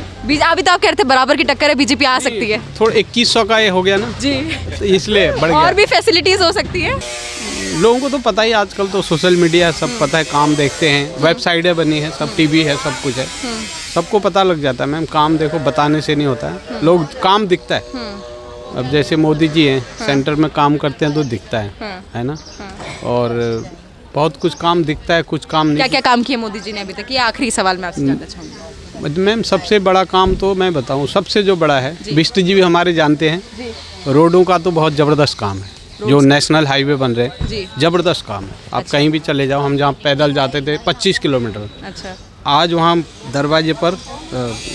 [SPEAKER 1] अभी तो आप कह रहे थे बराबर की टक्कर है, बीजेपी आ सकती है।
[SPEAKER 7] थोड़ा 2100 का ये हो गया ना,
[SPEAKER 1] जी।
[SPEAKER 7] तो इसलिए बढ़
[SPEAKER 1] और
[SPEAKER 7] गया।
[SPEAKER 1] भी फैसिलिटीज हो सकती है।
[SPEAKER 7] लोगों को तो पता ही, आजकल तो सोशल मीडिया सब पता है, काम देखते हैं, वेबसाइटें बनी है, सब टीवी है, सब कुछ है, सबको पता लग जाता है। मैम काम देखो बताने से नहीं होता है, लोग काम दिखता है। अब जैसे मोदी जी हैं, सेंटर में काम करते हैं तो दिखता है ना। और बहुत कुछ काम दिखता है, कुछ काम
[SPEAKER 1] क्या
[SPEAKER 7] नहीं।
[SPEAKER 1] क्या काम किए मोदी जी ने अभी तक? ये आखिरी सवाल मैं आपसे जानना चाहूँगी।
[SPEAKER 7] मैम सबसे बड़ा काम तो मैं बताऊं, सबसे जो बड़ा है, बिष्ट जी भी हमारे जानते हैं, रोडों का तो बहुत ज़बरदस्त काम है। जो नेशनल हाईवे बन रहे हैं, ज़बरदस्त काम है। आप कहीं भी चले जाओ, हम जहाँ पैदल जाते थे 25 किलोमीटर,
[SPEAKER 1] अच्छा,
[SPEAKER 7] आज वहाँ दरवाजे पर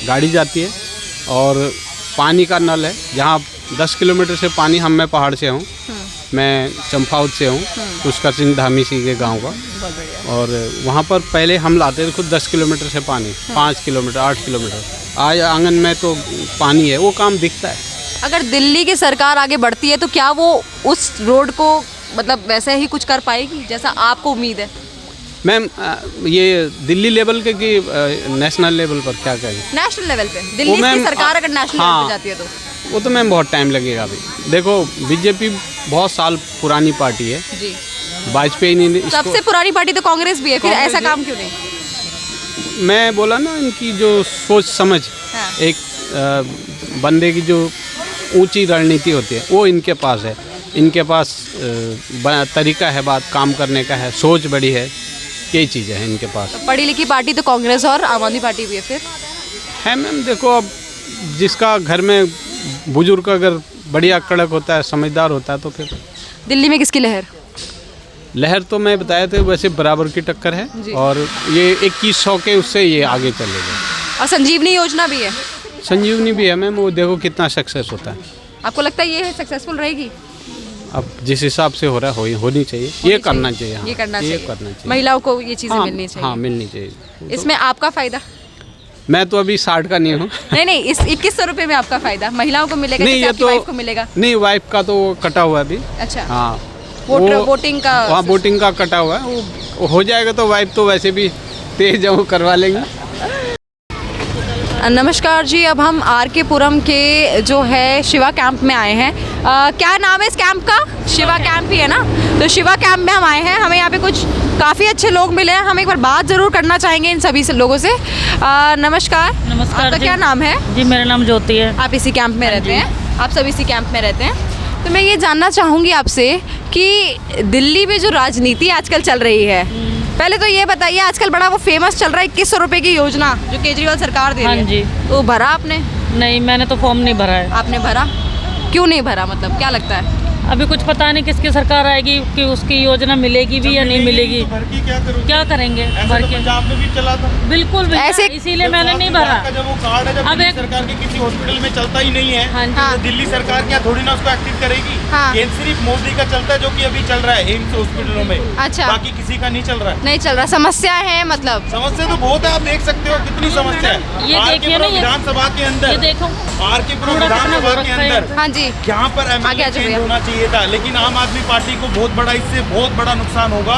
[SPEAKER 7] गाड़ी जाती है और पानी का नल है। जहाँ 10 किलोमीटर से पानी, मैं पहाड़ से हूँ, मैं चंपावत से हूँ, पुष्कर सिंह धामी सिंह के गाँव का, और वहाँ पर पहले हम लाते थे खुद 10 किलोमीटर से पानी, 5 किलोमीटर 8 किलोमीटर। आज आंगन में तो पानी है, वो काम दिखता है।
[SPEAKER 1] अगर दिल्ली की सरकार आगे बढ़ती है तो क्या वो उस रोड को मतलब वैसे ही कुछ कर पाएगी जैसा आपको उम्मीद है?
[SPEAKER 7] मैम ये दिल्ली लेवल के कि नेशनल लेवल पर क्या कहें?
[SPEAKER 1] नेशनल लेवल पे दिल्ली की सरकार अगर नेशनल लेवल पे जाती है तो
[SPEAKER 7] वो तो मैम बहुत टाइम लगेगा अभी। देखो बीजेपी बहुत साल पुरानी पार्टी है
[SPEAKER 1] जी,
[SPEAKER 7] वाजपेयी ने इसको,
[SPEAKER 1] सबसे पुरानी पार्टी तो कांग्रेस भी है, फिर ऐसा काम क्यों नहीं?
[SPEAKER 7] मैं बोला ना इनकी जो सोच समझ,
[SPEAKER 1] हाँ।
[SPEAKER 7] एक बंदे की जो ऊंची रणनीति होती है वो इनके पास है। इनके पास तरीका है, बात काम करने का है, सोच बड़ी है, यही चीज़ें हैं इनके पास।
[SPEAKER 1] पढ़ी लिखी पार्टी तो कांग्रेस और आम आदमी पार्टी भी है फिर
[SPEAKER 7] है मैम। देखो अब जिसका घर में बुजुर्ग अगर बढ़िया कड़क होता है, समझदार होता है, तो फिर
[SPEAKER 1] दिल्ली में किसकी लहर?
[SPEAKER 7] लहर तो मैं बताया था वैसे बराबर की टक्कर है और ये 2100 के उससे ये आगे चलेगा।
[SPEAKER 1] और संजीवनी योजना भी है।
[SPEAKER 7] संजीवनी भी है मैम, वो देखो कितना सक्सेस होता है।
[SPEAKER 1] आपको लगता है ये सक्सेसफुल रहेगी?
[SPEAKER 7] अब जिस हिसाब से हो रहा है होनी चाहिए, ये करना चाहिए। हाँ,
[SPEAKER 1] ये करना चाहिए,
[SPEAKER 7] करना चाहिए।
[SPEAKER 1] महिलाओं को ये चीज़ें मिलनी चाहिए।
[SPEAKER 7] हाँ मिलनी चाहिए।
[SPEAKER 1] इसमें आपका फ़ायदा?
[SPEAKER 7] मैं तो अभी 60 का नहीं हूँ।
[SPEAKER 1] नहीं, इस 2100 रुपये में आपका फ़ायदा महिलाओं को मिलेगा?
[SPEAKER 7] नहीं, ये
[SPEAKER 1] आपकी
[SPEAKER 7] तो
[SPEAKER 1] वाइफ को मिलेगा?
[SPEAKER 7] नहीं, वाइफ का तो कटा हुआ है अभी।
[SPEAKER 1] अच्छा,
[SPEAKER 7] हाँ
[SPEAKER 1] वोटिंग का?
[SPEAKER 7] हाँ वोटिंग का कटा हुआ है, वो हो जाएगा तो वाइफ तो वैसे भी तेज है, वो करवा लेंगे।
[SPEAKER 1] नमस्कार जी, अब हम आर के पुरम के जो है शिवा कैंप में आए हैं। क्या नाम है इस कैंप का? शिवा कैंप ही है ना? तो शिवा कैंप में हम आए हैं, हमें यहाँ पे कुछ काफ़ी अच्छे लोग मिले हैं। हम एक बार बात ज़रूर करना चाहेंगे इन सभी से लोगों से। नमस्कार।
[SPEAKER 8] नमस्कार
[SPEAKER 1] आपका
[SPEAKER 8] जी।
[SPEAKER 1] क्या नाम है?
[SPEAKER 8] जी मेरा नाम ज्योति है।
[SPEAKER 1] आप इसी कैंप में रहते हैं? आप सब इसी कैंप में रहते हैं? तो मैं ये जानना चाहूँगी आपसे कि दिल्ली में जो राजनीति आजकल चल रही है, पहले तो ये बताइए, आजकल बड़ा वो फेमस चल रहा है 2100 रुपये की योजना जो केजरीवाल सरकार दे रही है।
[SPEAKER 8] हाँ जी।
[SPEAKER 1] तो भरा आपने?
[SPEAKER 8] नहीं, मैंने तो फॉर्म नहीं भरा है।
[SPEAKER 1] आपने भरा? क्यों नहीं भरा, मतलब क्या लगता है?
[SPEAKER 8] अभी कुछ पता नहीं किसकी सरकार आएगी कि उसकी योजना मिलेगी भी या नहीं मिलेगी। क्या करेंगे भर के?
[SPEAKER 9] पंजाब में भी चला था
[SPEAKER 8] बिल्कुल भी
[SPEAKER 1] ऐसे-
[SPEAKER 8] इसीलिए मैंने नहीं भरा।
[SPEAKER 9] जब वो कार्ड है, जब
[SPEAKER 8] अब
[SPEAKER 9] दिल्ली
[SPEAKER 8] एक-
[SPEAKER 9] सरकार के किसी हॉस्पिटल में चलता ही नहीं है,
[SPEAKER 8] हाँ जी।
[SPEAKER 9] तो दिल्ली सरकार क्या थोड़ी ना उसको एक्टिव करेगी?
[SPEAKER 1] हाँ।
[SPEAKER 9] केंद्र सिर्फ मोदी का चलता है, जो कि अभी चल रहा है एम्स हॉस्पिटलों में।
[SPEAKER 1] अच्छा।
[SPEAKER 9] बाकी किसी का नहीं चल रहा है।
[SPEAKER 1] नहीं चल रहा, समस्या है मतलब?
[SPEAKER 9] समस्या तो बहुत है, आप देख सकते हो कितनी समस्या है।
[SPEAKER 8] ये देखिए ना, ये-
[SPEAKER 9] विधानसभा के
[SPEAKER 8] ये
[SPEAKER 9] अंदर,
[SPEAKER 8] देखो
[SPEAKER 9] आर के पुरम
[SPEAKER 8] पूरा कितना
[SPEAKER 9] विधानसभा
[SPEAKER 8] हो
[SPEAKER 9] के
[SPEAKER 8] रखा है।
[SPEAKER 9] अंदर
[SPEAKER 1] हाँ जी।
[SPEAKER 9] यहाँ पर
[SPEAKER 1] आगे
[SPEAKER 9] एमएलए
[SPEAKER 1] आ जाओ
[SPEAKER 9] चेंज
[SPEAKER 1] भैया।
[SPEAKER 9] होना चाहिए था, लेकिन आम आदमी पार्टी को बहुत बड़ा, इससे बहुत बड़ा नुकसान होगा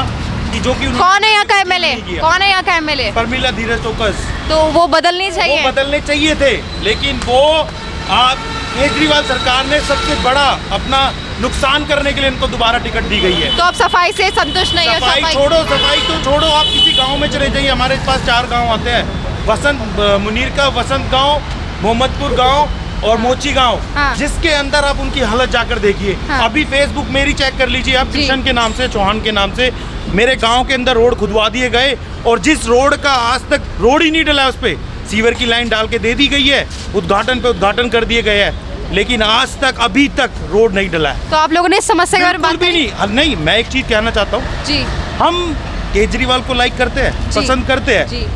[SPEAKER 9] कि जो कि
[SPEAKER 1] कौन है यहाँ का एमएलए? कौन है यहाँ का एमएलए?
[SPEAKER 9] परमिला धीरज चौकस,
[SPEAKER 1] तो वो बदलनी चाहिए।
[SPEAKER 9] वो बदलने चाहिए थे, लेकिन वो आप केजरीवाल सरकार ने सबसे बड़ा अपना नुकसान करने के लिए इनको दोबारा टिकट दी गई है।
[SPEAKER 1] तो आप सफाई से संतुष्ट नहीं है?
[SPEAKER 9] सफाई छोड़ो, सफाई तो छोड़ो, आप किसी गांव में चले जाइए। हमारे पास 4 गांव आते हैं, वसंत मुनीर का वसंत गांव, मोहम्मदपुर गांव और मोची गांव,
[SPEAKER 1] हाँ।
[SPEAKER 9] जिसके अंदर आप उनकी हालत जाकर देखिए।
[SPEAKER 1] हाँ।
[SPEAKER 9] अभी फेसबुक मेरी चेक कर लीजिए आप,
[SPEAKER 1] जी।
[SPEAKER 9] किशन के नाम से, चौहान के नाम से मेरे गांव के अंदर रोड खुदवा दिए गए, और जिस रोड का आज तक रोड ही नहीं डला है, उस पर सीवर की लाइन डाल के दे दी गई है, उद्घाटन पे उद्घाटन कर दिए गए हैं, लेकिन आज तक अभी तक रोड नहीं डला है।
[SPEAKER 1] तो आप लोगों ने इस समस्या के बारे में
[SPEAKER 9] बिल्कुल
[SPEAKER 1] बात
[SPEAKER 9] भी
[SPEAKER 1] करी?
[SPEAKER 9] नहीं। नहीं, मैं एक चीज कहना चाहता हूँ,
[SPEAKER 1] जी
[SPEAKER 9] हम केजरीवाल को लाइक करते हैं,
[SPEAKER 1] जी।
[SPEAKER 9] पसंद करते हैं,
[SPEAKER 1] जी।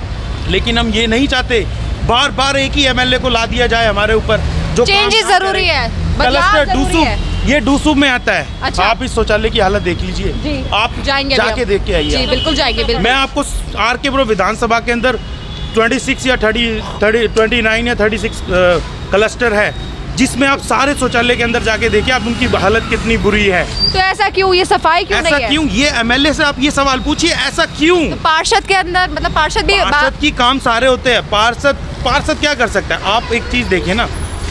[SPEAKER 9] लेकिन हम ये नहीं चाहते बार बार एक ही एमएलए को ला दिया जाए हमारे ऊपर जो काम
[SPEAKER 1] चेंजेस
[SPEAKER 9] ना
[SPEAKER 1] जरूरी
[SPEAKER 9] करे।
[SPEAKER 1] है, बदलाव
[SPEAKER 9] क्लस्टर
[SPEAKER 1] जरूरी
[SPEAKER 9] डूसू,
[SPEAKER 1] है।
[SPEAKER 9] ये डूसू में आता है।
[SPEAKER 1] अच्छा।
[SPEAKER 9] आप इस शौचालय की हालत देख लीजिए,
[SPEAKER 1] जी।
[SPEAKER 9] आप
[SPEAKER 1] जाएंगे अभी
[SPEAKER 9] जाके
[SPEAKER 1] हम।
[SPEAKER 9] देख के
[SPEAKER 1] जी
[SPEAKER 9] आइए।
[SPEAKER 1] बिल्कुल जाएंगे, बिल्कुल।
[SPEAKER 9] मैं आपको आर के पुरम विधानसभा के अंदर 26 या 29 या 36 क्लस्टर है, जिसमें आप सारे शौचालय के अंदर जाके देखिए, आप उनकी हालत कितनी बुरी है।
[SPEAKER 1] तो ऐसा क्यों, ये सफाई क्यों
[SPEAKER 9] ऐसा
[SPEAKER 1] नहीं है?
[SPEAKER 9] क्यों? ये एमएलए से आप ये सवाल पूछिए, ऐसा क्यों?
[SPEAKER 1] तो पार्षद के अंदर, मतलब पार्षद भी
[SPEAKER 9] पार्षद की काम सारे होते हैं। पार्षद क्या कर सकता है? आप एक चीज देखिए ना,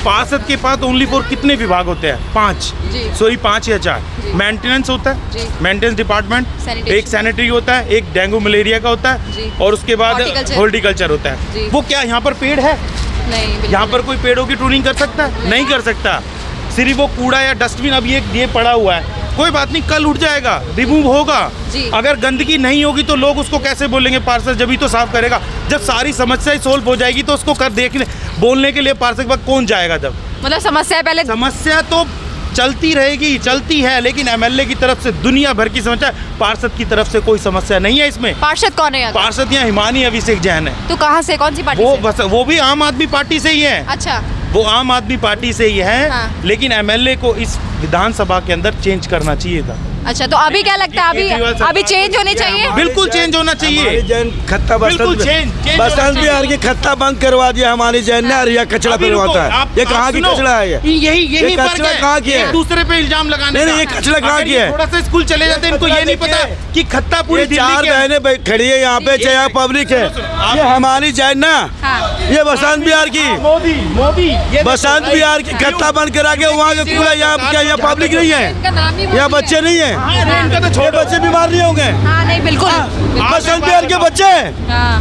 [SPEAKER 9] पार्षद के पास ओनली फॉर कितने विभाग होते हैं? 5,
[SPEAKER 1] जी।
[SPEAKER 9] सॉरी 5 या 4।
[SPEAKER 1] जी।
[SPEAKER 9] मेंटेनेंस होता
[SPEAKER 1] जी।
[SPEAKER 9] है, मेंटेनेंस डिपार्टमेंट,
[SPEAKER 1] Sanitation।
[SPEAKER 9] एक सैनिटरी होता है, एक डेंगू मलेरिया का होता
[SPEAKER 1] जी।
[SPEAKER 9] है, और उसके बाद
[SPEAKER 1] Horticulture।
[SPEAKER 9] हॉर्टिकल्चर होता
[SPEAKER 1] जी।
[SPEAKER 9] है। वो क्या यहाँ पर पेड़ है?
[SPEAKER 1] नहीं, बिल्कुल
[SPEAKER 9] यहाँ पर
[SPEAKER 1] नहीं।
[SPEAKER 9] कोई पेड़ों की ट्रूनिंग कर सकता है? नहीं कर सकता। सिर्फ वो कूड़ा या डस्टबिन अब ये पड़ा हुआ है, कोई बात नहीं, कल उठ जाएगा, रिमूव होगा।
[SPEAKER 1] जी।
[SPEAKER 9] अगर गंदगी नहीं होगी तो लोग उसको कैसे बोलेंगे? पार्षद जब ही तो साफ करेगा। जब सारी समस्या सोल्व हो जाएगी तो उसको कर देखने बोलने के लिए पार्षद के पास कौन जाएगा? जब
[SPEAKER 1] मतलब समस्या पहले
[SPEAKER 9] समस्या तो चलती रहेगी, चलती है, लेकिन एमएलए की तरफ से दुनिया भर की समस्या, पार्षद की तरफ से कोई समस्या नहीं है इसमें।
[SPEAKER 1] पार्षद कौन है यहाँ का?
[SPEAKER 9] पार्षद यहाँ हिमानी अभिषेक जैन है।
[SPEAKER 1] तो कहाँ से, कौन सी पार्टी
[SPEAKER 9] वो
[SPEAKER 1] से?
[SPEAKER 9] बस वो भी आम आदमी पार्टी से ही है।
[SPEAKER 1] अच्छा।
[SPEAKER 9] वो आम आदमी पार्टी से ही है।
[SPEAKER 1] हाँ।
[SPEAKER 9] लेकिन एमएलए को इस विधानसभा के अंदर चेंज करना चाहिए था।
[SPEAKER 1] अच्छा, तो अभी क्या लगता है, अभी चेंज होनी चाहिए?
[SPEAKER 9] बिल्कुल चेंज होना चाहिए।
[SPEAKER 10] जैन खत्ता
[SPEAKER 9] बिल्कुल
[SPEAKER 10] बसंत बिहार की खत्ता बंद करवा दिया हमारी जैन ने, और यह कचरा फिरवाता है। ये कहाँ की कचरा है?
[SPEAKER 9] यही
[SPEAKER 10] कचरा कहाँ की है?
[SPEAKER 9] दूसरे पे इल्जाम लगाने।
[SPEAKER 10] नहीं, ये कचरा कहाँ की है?
[SPEAKER 9] थोड़ा सा स्कूल चले जाते हैं, इनको ये नहीं पता कि खत्ता पूरी
[SPEAKER 10] चार बहनें खड़ी है यहाँ पे, चाहे पब्लिक है, ये हमारी जैन ना, ये बसंत बिहार की
[SPEAKER 9] मोदी
[SPEAKER 10] बसंत बिहार की खत्ता बंद करा के वहाँ के कूड़ा, यहाँ क्या यहाँ पब्लिक नहीं है, यहाँ बच्चे नहीं है, ये बच्चे बीमार नहीं होंगे।
[SPEAKER 1] हाँ, नहीं बिल्कुल।
[SPEAKER 10] बसंत बिहार के बच्चे,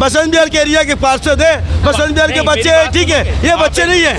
[SPEAKER 10] बसंत बिहार के एरिया के पार्षद है, बसंत बिहार के बच्चे, ठीक है, ये बच्चे नहीं है,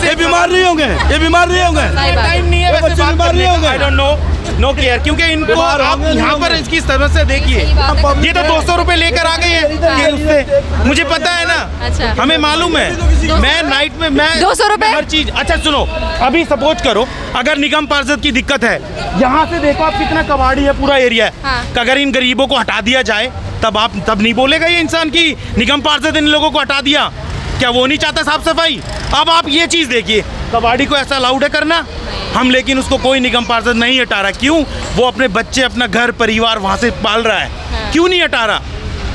[SPEAKER 10] ये बीमार नहीं होंगे, ये बीमार नहीं होंगे,
[SPEAKER 9] टाइम नहीं है
[SPEAKER 10] बच्चे बीमार नहीं होंगे।
[SPEAKER 9] आई डोंट नो केयर, क्योंकि इनको आप यहाँ पर इसकी समस्या देखिए, ये तो 200 रुपए लेकर आ गए हैं उससे, मुझे पता है ना, हमें मालूम है। मैं नाइट में
[SPEAKER 1] 200 रुपए
[SPEAKER 9] हर चीज। अच्छा सुनो, अभी सपोज करो अगर निगम पार्षद की दिक्कत है, यहाँ से देखो आप कितना कबाड़ी है, पूरा एरिया है, अगर इन गरीबों को हटा दिया जाए तब नहीं बोलेगा ये इंसान की निगम पार्षद इन लोगों को हटा दिया। क्या वो नहीं चाहता साफ सफाई? अब आप ये चीज़ देखिए, कबाड़ी को ऐसा अलाउड है करना हम, लेकिन उसको कोई निगम पार्षद नहीं हटा रहा। क्यों? वो अपने बच्चे, अपना घर परिवार वहाँ से पाल रहा है, क्यों नहीं हटा रहा?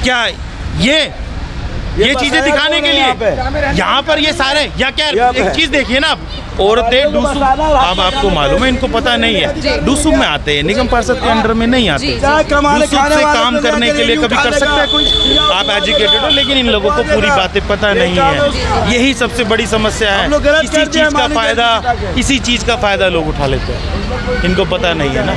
[SPEAKER 9] क्या ये चीजें दिखाने के लिए यहाँ पर ये सारे, या क्या एक चीज देखिए ना, औरतें डूसुम, अब आपको मालूम है इनको पता नहीं है, डूसुम में आते हैं, निगम पार्षद के अंडर में नहीं आते। डूसुम से काम करने के लिए कभी कर सकता है कोई? आप एजुकेटेड हो, लेकिन इन लोगों को पूरी बातें पता नहीं है। यही सबसे बड़ी समस्या है। इसी चीज का फायदा लोग उठा लेते हैं, इनको पता नहीं है ना।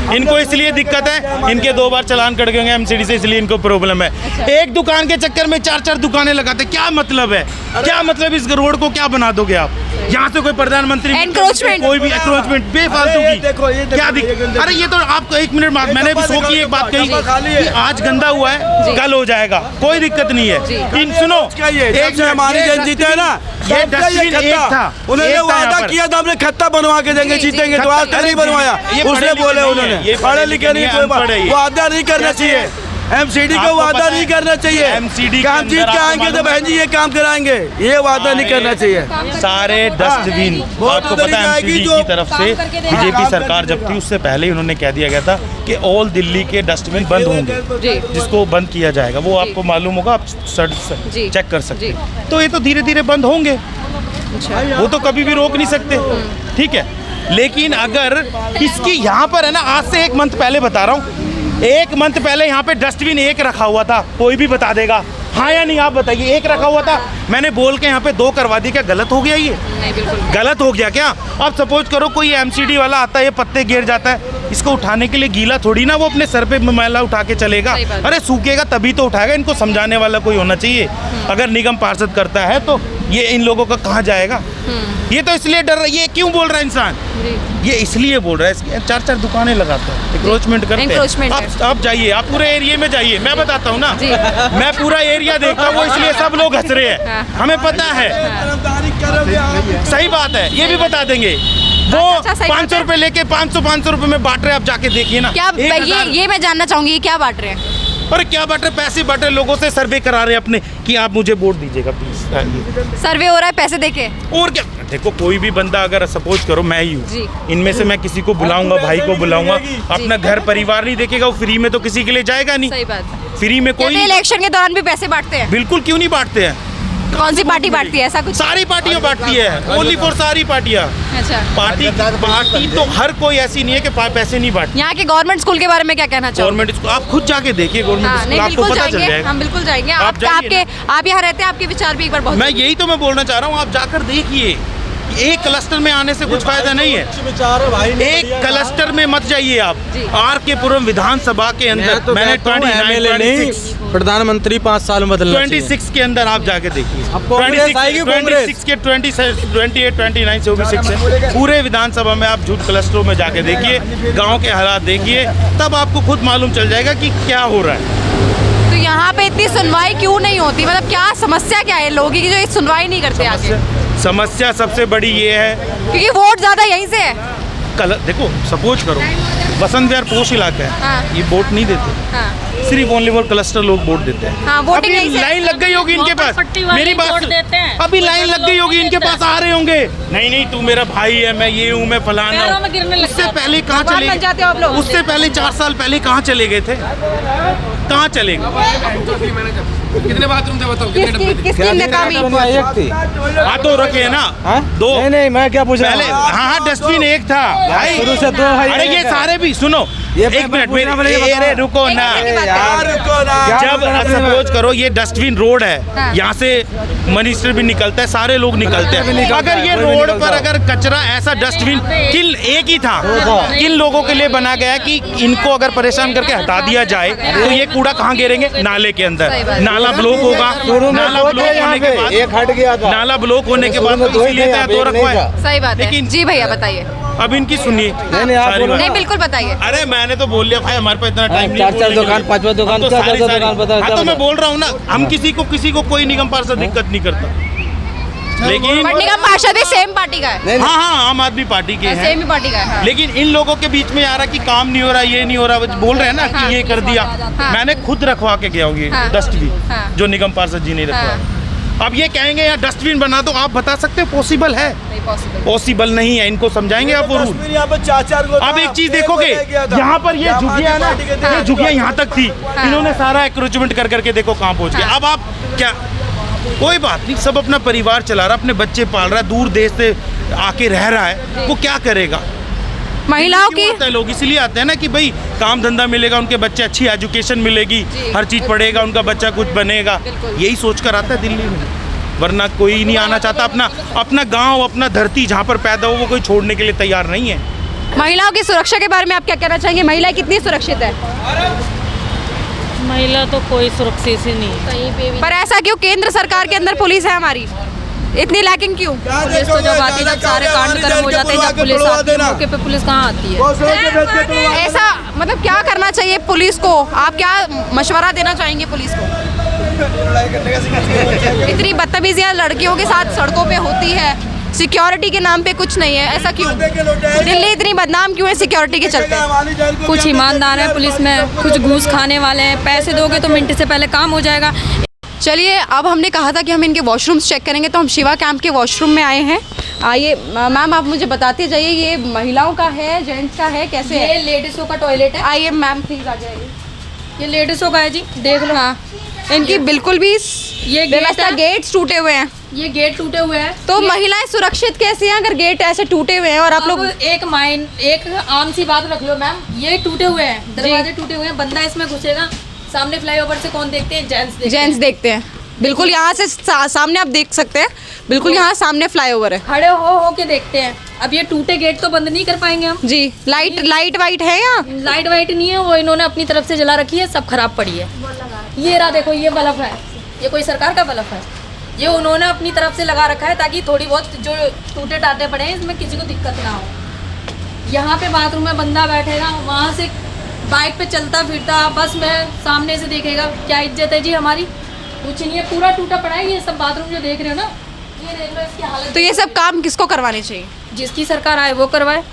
[SPEAKER 9] इनको इसलिए दिक्कत है, इनके 2 बार चालान कट गए एमसीडी से, इसलिए इनको प्रॉब्लम है। एक दुकान के चक्कर में 4-4 दुकानें लगाते, क्या मतलब है? क्या मतलब इस रोड को क्या बना दोगे आप? यहाँ से कोई प्रधानमंत्री
[SPEAKER 1] एनक्रोचमेंट,
[SPEAKER 9] कोई भी एनक्रोचमेंट बेफालतू की क्या दिक्कत? अरे ये तो आपको 1 मिनट बाद, मैंने भी सो की एक बात कही कि आज गंदा हुआ है कल हो जाएगा, कोई दिक्कत नहीं है। इन सुनो,
[SPEAKER 10] एक से हमारी जन जीते है ना,
[SPEAKER 9] ये डस्टबिन एक था,
[SPEAKER 10] उन्होंने वादा किया था हमने खत्ता बनवा के देंगे, जीतेंगे, तो आज तक नहीं बनवाया। उसने बोले उन्होंने पढ़े लिखे नहीं, कोई वादा नहीं करना चाहिए, एमसीडी को वादा नहीं करना चाहिए।
[SPEAKER 9] एमसीडी
[SPEAKER 10] काम जीत के आएंगे तो बहन जी ये काम कराएंगे, ये वादा नहीं करना चाहिए।
[SPEAKER 9] सारे डस्टबिन आपको पता है एमसीडी की तरफ से बीजेपी सरकार जब थी उससे पहले ही उन्होंने कह दिया गया था कि ऑल दिल्ली के डस्टबिन बंद होंगे, जिसको बंद किया जाएगा। वो आपको मालूम होगा, आप चेक कर सकते हैं। तो ये तो धीरे धीरे बंद होंगे, वो तो कभी भी रोक नहीं सकते, ठीक है। लेकिन अगर इसकी यहाँ पर है ना, आज से 1 मंथ पहले बता रहा हूँ, 1 मंथ पहले यहाँ पे डस्टबिन 1 रखा हुआ था, कोई भी बता देगा हाँ या नहीं, आप बताइए। 1 रखा हुआ था, मैंने बोल के यहाँ पे 2 करवा दी, क्या गलत हो गया? ये
[SPEAKER 1] नहीं, बिल्कुल
[SPEAKER 9] गलत हो गया क्या? अब सपोज करो कोई एमसीडी वाला आता है, ये पत्ते गिर जाता है, इसको उठाने के लिए गीला थोड़ी ना वो अपने सर पे मैला उठा के चलेगा, अरे सूखेगा तभी तो उठाएगा। इनको समझाने वाला कोई होना चाहिए। अगर निगम पार्षद करता है तो ये इन लोगों का कहाँ जाएगा? ये तो इसलिए डर रहा है। ये क्यों बोल रहा है इंसान? ये इसलिए बोल रहा है, 4-4 दुकानें लगाता है, इंक्रोचमेंट करते हैं। आप जाइए, आप पूरे एरिया में जाइए, मैं बताता हूँ ना, मैं पूरा एरिया देखता हूँ, वो इसलिए सब लोग हंस रहे हैं, हमें पता है। सही बात है, ये भी बता देंगे। वो 500 रुपए लेके 500 रुपए में बांट रहे, आप जाके देखिए ना।
[SPEAKER 1] क्या ये मैं जानना चाहूंगी, ये क्या बांट रहे हैं?
[SPEAKER 9] अरे क्या बांट रहे? पैसे बांट रहे, लोगों से सर्वे करा रहे अपने कि आप मुझे वोट दीजिएगा प्लीज।
[SPEAKER 1] सर्वे हो रहा है पैसे देके? और
[SPEAKER 9] क्या? देखो कोई भी बंदा, अगर सपोज करो मैं ही हूँ, इनमें से मैं किसी को बुलाऊंगा, भाई को बुलाऊंगा, अपना घर परिवार नहीं देखेगा, वो फ्री में तो किसी के लिए जाएगा नहीं।
[SPEAKER 1] सही बात है।
[SPEAKER 9] फ्री में कोई
[SPEAKER 1] इलेक्शन के दौरान भी पैसे बांटते हैं?
[SPEAKER 9] बिल्कुल, क्यों नहीं बांटते हैं?
[SPEAKER 1] कौन सी पार्टी बांटती है ऐसा कुछ?
[SPEAKER 9] सारी पार्टियां बांटती है, ओनली फॉर सारी पार्टियां।
[SPEAKER 1] अच्छा,
[SPEAKER 9] पार्टी तो हर कोई ऐसी नहीं है कि पैसे नहीं बांटती।
[SPEAKER 1] यहाँ के गवर्नमेंट स्कूल के बारे में क्या कहना चाहोगे?
[SPEAKER 9] गवर्नमेंट स्कूल आप खुद जाके देखिए, गवर्नमेंट स्कूल आपको पता चल जाएगा।
[SPEAKER 1] हम बिल्कुल जाएंगे। आप यहाँ रहते हैं, आपके विचार भी एक बार बहुत।
[SPEAKER 9] मैं यही तो मैं बोलना चाह रहा हूँ, आप जाकर देखिए। एक क्लस्टर में आने से कुछ फायदा नहीं है, एक क्लस्टर में मत जाइए आप। आरकेपुरम विधानसभा के अंदर मैंने 26
[SPEAKER 2] प्रधानमंत्री 5 साल में बदलना चाहिए।
[SPEAKER 9] 26 के अंदर आप जाके देखिए, 26 के 28, 29 से 26 है, पूरे विधानसभा में आप झूठ क्लस्टरों में जाके देखिए, गाँव के हालात देखिए, तब आपको खुद मालूम चल जाएगा कि क्या हो रहा है।
[SPEAKER 1] तो यहाँ पे इतनी सुनवाई क्यों नहीं होती? मतलब क्या समस्या क्या है लोगों की जो सुनवाई नहीं करते आगे?
[SPEAKER 9] समस्या सबसे बड़ी ये है
[SPEAKER 1] क्योंकि वोट ज्यादा यहीं से है।
[SPEAKER 9] देखो सपोज करो बसंत विहार पोश इलाका है, ये वोट नहीं देते, सिर्फ ओनली फॉर क्लस्टर लोग वोट देते हैं।
[SPEAKER 1] हाँ, वोटिंग
[SPEAKER 9] अभी
[SPEAKER 1] नहीं से-
[SPEAKER 9] लाइन लग गई होगी इनके पास,
[SPEAKER 8] पट्टी वाले
[SPEAKER 9] मेरी बात
[SPEAKER 8] वोट देते हैं।
[SPEAKER 9] अभी लाइन लग गई होगी इनके पास, आ रहे होंगे, नहीं नहीं तू मेरा भाई है, मैं ये हूँ, मैं फलाना
[SPEAKER 8] पैरों में गिरने
[SPEAKER 9] हूँ।
[SPEAKER 8] लग
[SPEAKER 9] उससे
[SPEAKER 8] जाते
[SPEAKER 9] पहले कहाँ
[SPEAKER 1] भगवान
[SPEAKER 9] चले
[SPEAKER 1] बन जाते हो आप लोग।
[SPEAKER 9] उससे पहले 4 साल पहले कहाँ चले गए थे, कहाँ चले गए?
[SPEAKER 11] कितने बाथरूम थे बताओ?
[SPEAKER 1] किसकी नाकामी?
[SPEAKER 9] हाँ तो रखे है ना, 2
[SPEAKER 2] नहीं मैं क्या पूछ
[SPEAKER 9] पहले, हाँ डस्टबिन एक था भाई,
[SPEAKER 2] शुरू से 2 भाई।
[SPEAKER 9] अरे ये सारे भी सुनो, एक मिनट मेरे, अरे रुको ना, जब सपोज करो ये डस्टबिन रोड है, यहाँ से मिनिस्टर भी निकलता है, सारे लोग निकलते हैं, अगर ये रोड पर अगर कचरा ऐसा डस्टबिन किन एक ही था, किन लोगों के लिए बना गया है कि इनको अगर परेशान करके हटा दिया जाए तो ये कूड़ा कहाँ गिरेंगे? नाले के अंदर। नाला ब्लॉक होगा, नाला ब्लॉक होने के बाद
[SPEAKER 2] एक हट गया था,
[SPEAKER 9] नाला ब्लॉक होने के बाद इसीलिए तो रखवाया।
[SPEAKER 1] सही बात है।
[SPEAKER 9] लेकिन
[SPEAKER 1] जी भैया बताइए।
[SPEAKER 9] अब इनकी सुनिए,
[SPEAKER 1] नहीं बिल्कुल बताइए।
[SPEAKER 9] अरे मैंने तो बोल लिया भाई, हमारे पास इतना टाइम नहीं है
[SPEAKER 2] 4 दुकान 5 दुकान,
[SPEAKER 9] तो सारी
[SPEAKER 2] दुकान बता।
[SPEAKER 9] हाँ तो मैं बोल रहा हूँ ना, हम किसी को कोई निगम पार्षद दिक्कत नहीं करता, लेकिन
[SPEAKER 1] निगम पार्षद भी सेम पार्टी का है।
[SPEAKER 9] हाँ हाँ आम आदमी पार्टी के हैं,
[SPEAKER 1] सेम ही पार्टी का है। हाँ।
[SPEAKER 9] लेकिन इन लोगों के बीच में आ रहा कि काम नहीं हो रहा, ये नहीं हो रहा, बोल रहे हैं ना कि ये कर दिया। मैंने खुद रखवा के गया हूँ ये डस्टबिन, जो निगम पार्षद जी ने रखवा। अब ये कहेंगे यहाँ डस्टबिन बना दो, आप बता सकते हो पॉसिबल है? पॉसिबल नहीं है, इनको समझाएंगे आप रूल। अब एक चीज देखोगे, यहाँ पर ये झुग्गियाँ है ना, ये झुग्गियाँ यहाँ तक थी, इन्होंने सारा एक्रोचमेंट कर करके देखो कहाँ पहुँच गया। अब आप क्या, कोई बात नहीं, सब अपना परिवार चला रहा, अपने बच्चे पाल रहा है, दूर देश से आके रह रहा है, वो क्या करेगा?
[SPEAKER 1] महिलाओं की
[SPEAKER 9] आते हैं लोग इसलिए आते हैं ना कि भाई काम धंधा मिलेगा, उनके बच्चे अच्छी एजुकेशन मिलेगी, हर चीज़ पढ़ेगा, उनका बच्चा कुछ बनेगा, यही सोच कर आता है दिल्ली में, वरना कोई नहीं आना चाहता। अपना गांव, अपना धरती जहाँ पर पैदा हो वो कोई छोड़ने के लिए तैयार नहीं है।
[SPEAKER 1] महिलाओं की सुरक्षा के बारे में आप क्या कहना चाहेंगे? महिला कितनी सुरक्षित है?
[SPEAKER 8] महिला तो कोई सुरक्षित ही नहीं है कहीं पे भी।
[SPEAKER 1] पर ऐसा क्यों? केंद्र सरकार के अंदर पुलिस है हमारी, इतनी लैकिंग क्यों?
[SPEAKER 12] पुलिस तो जब आती है, जब सारे कांड कर्म हो जाते हैं, जब पुलिस आती है मौके पे, पुलिस कहाँ आती है?
[SPEAKER 1] ऐसा मतलब क्या करना चाहिए पुलिस को? आप क्या मशवरा देना चाहेंगे पुलिस को? इतनी बदतमीजियाँ लड़कियों के साथ सड़कों पे होती है, सिक्योरिटी के नाम पे कुछ नहीं है, ऐसा क्यों? दिल्ली इतनी बदनाम क्यों है सिक्योरिटी के चलते?
[SPEAKER 12] कुछ ईमानदार है पुलिस में, कुछ घूस खाने वाले हैं, पैसे दोगे तो मिनट से पहले काम हो जाएगा।
[SPEAKER 1] चलिए, अब हमने कहा था कि हम इनके वॉशरूम्स चेक करेंगे, तो हम शिवा कैंप के वॉशरूम में आए हैं। आइए मैम, आप मुझे बताते जाइए, ये महिलाओं का है, जेंट्स का है, कैसे है?
[SPEAKER 12] ये लेडीज़ों का टॉयलेट है।
[SPEAKER 1] आइए मैम प्लीज आ जाइए।
[SPEAKER 12] ये लेडीज़ों का है जी, देख लो।
[SPEAKER 1] हाँ, इनकी बिल्कुल भी
[SPEAKER 12] ये
[SPEAKER 1] व्यवस्था, गेट्स टूटे हुए हैं,
[SPEAKER 12] ये गेट टूटे हुए हैं।
[SPEAKER 1] तो महिलाएं सुरक्षित कैसे हैं अगर गेट ऐसे टूटे हुए हैं? और आप लोग
[SPEAKER 12] एक आम सी बात रख लो मैम, ये टूटे हुए हैं, दरवाजे टूटे हुए हैं, बंदा इसमें घुसेगा, सामने फ्लाईओवर से कौन देखते हैं? जेंट्स देखते हैं।
[SPEAKER 1] बिल्कुल यहाँ से सामने आप देख सकते हैं, बिल्कुल यहाँ सामने फ्लाईओवर है,
[SPEAKER 12] खड़े हो के देखते हैं। अब ये टूटे गेट तो बंद नहीं कर पाएंगे हम
[SPEAKER 1] जी। लाइट वाइट है यहाँ?
[SPEAKER 12] लाइट वाइट नहीं है, वो इन्होंने अपनी तरफ से जला रखी है, सब खराब पड़ी है। ये रहा देखो, ये बल्ब है, ये कोई सरकार का बल्ब है, ये उन्होंने अपनी तरफ से लगा रखा है ताकि थोड़ी बहुत जो टूटे टाटे पड़े हैं इसमें किसी को दिक्कत ना हो। यहाँ पे बाथरूम में बंदा बैठेगा, वहाँ से बाइक पे चलता फिरता बस में सामने से देखेगा, क्या इज्जत है जी हमारी? कुछ नहीं है, पूरा टूटा पड़ा है। ये सब बाथरूम जो देख रहे हो ना, ये देख लो इसकी हालत।
[SPEAKER 1] तो ये सब काम किसको करवाने चाहिए?
[SPEAKER 12] जिसकी सरकार आए वो करवाए।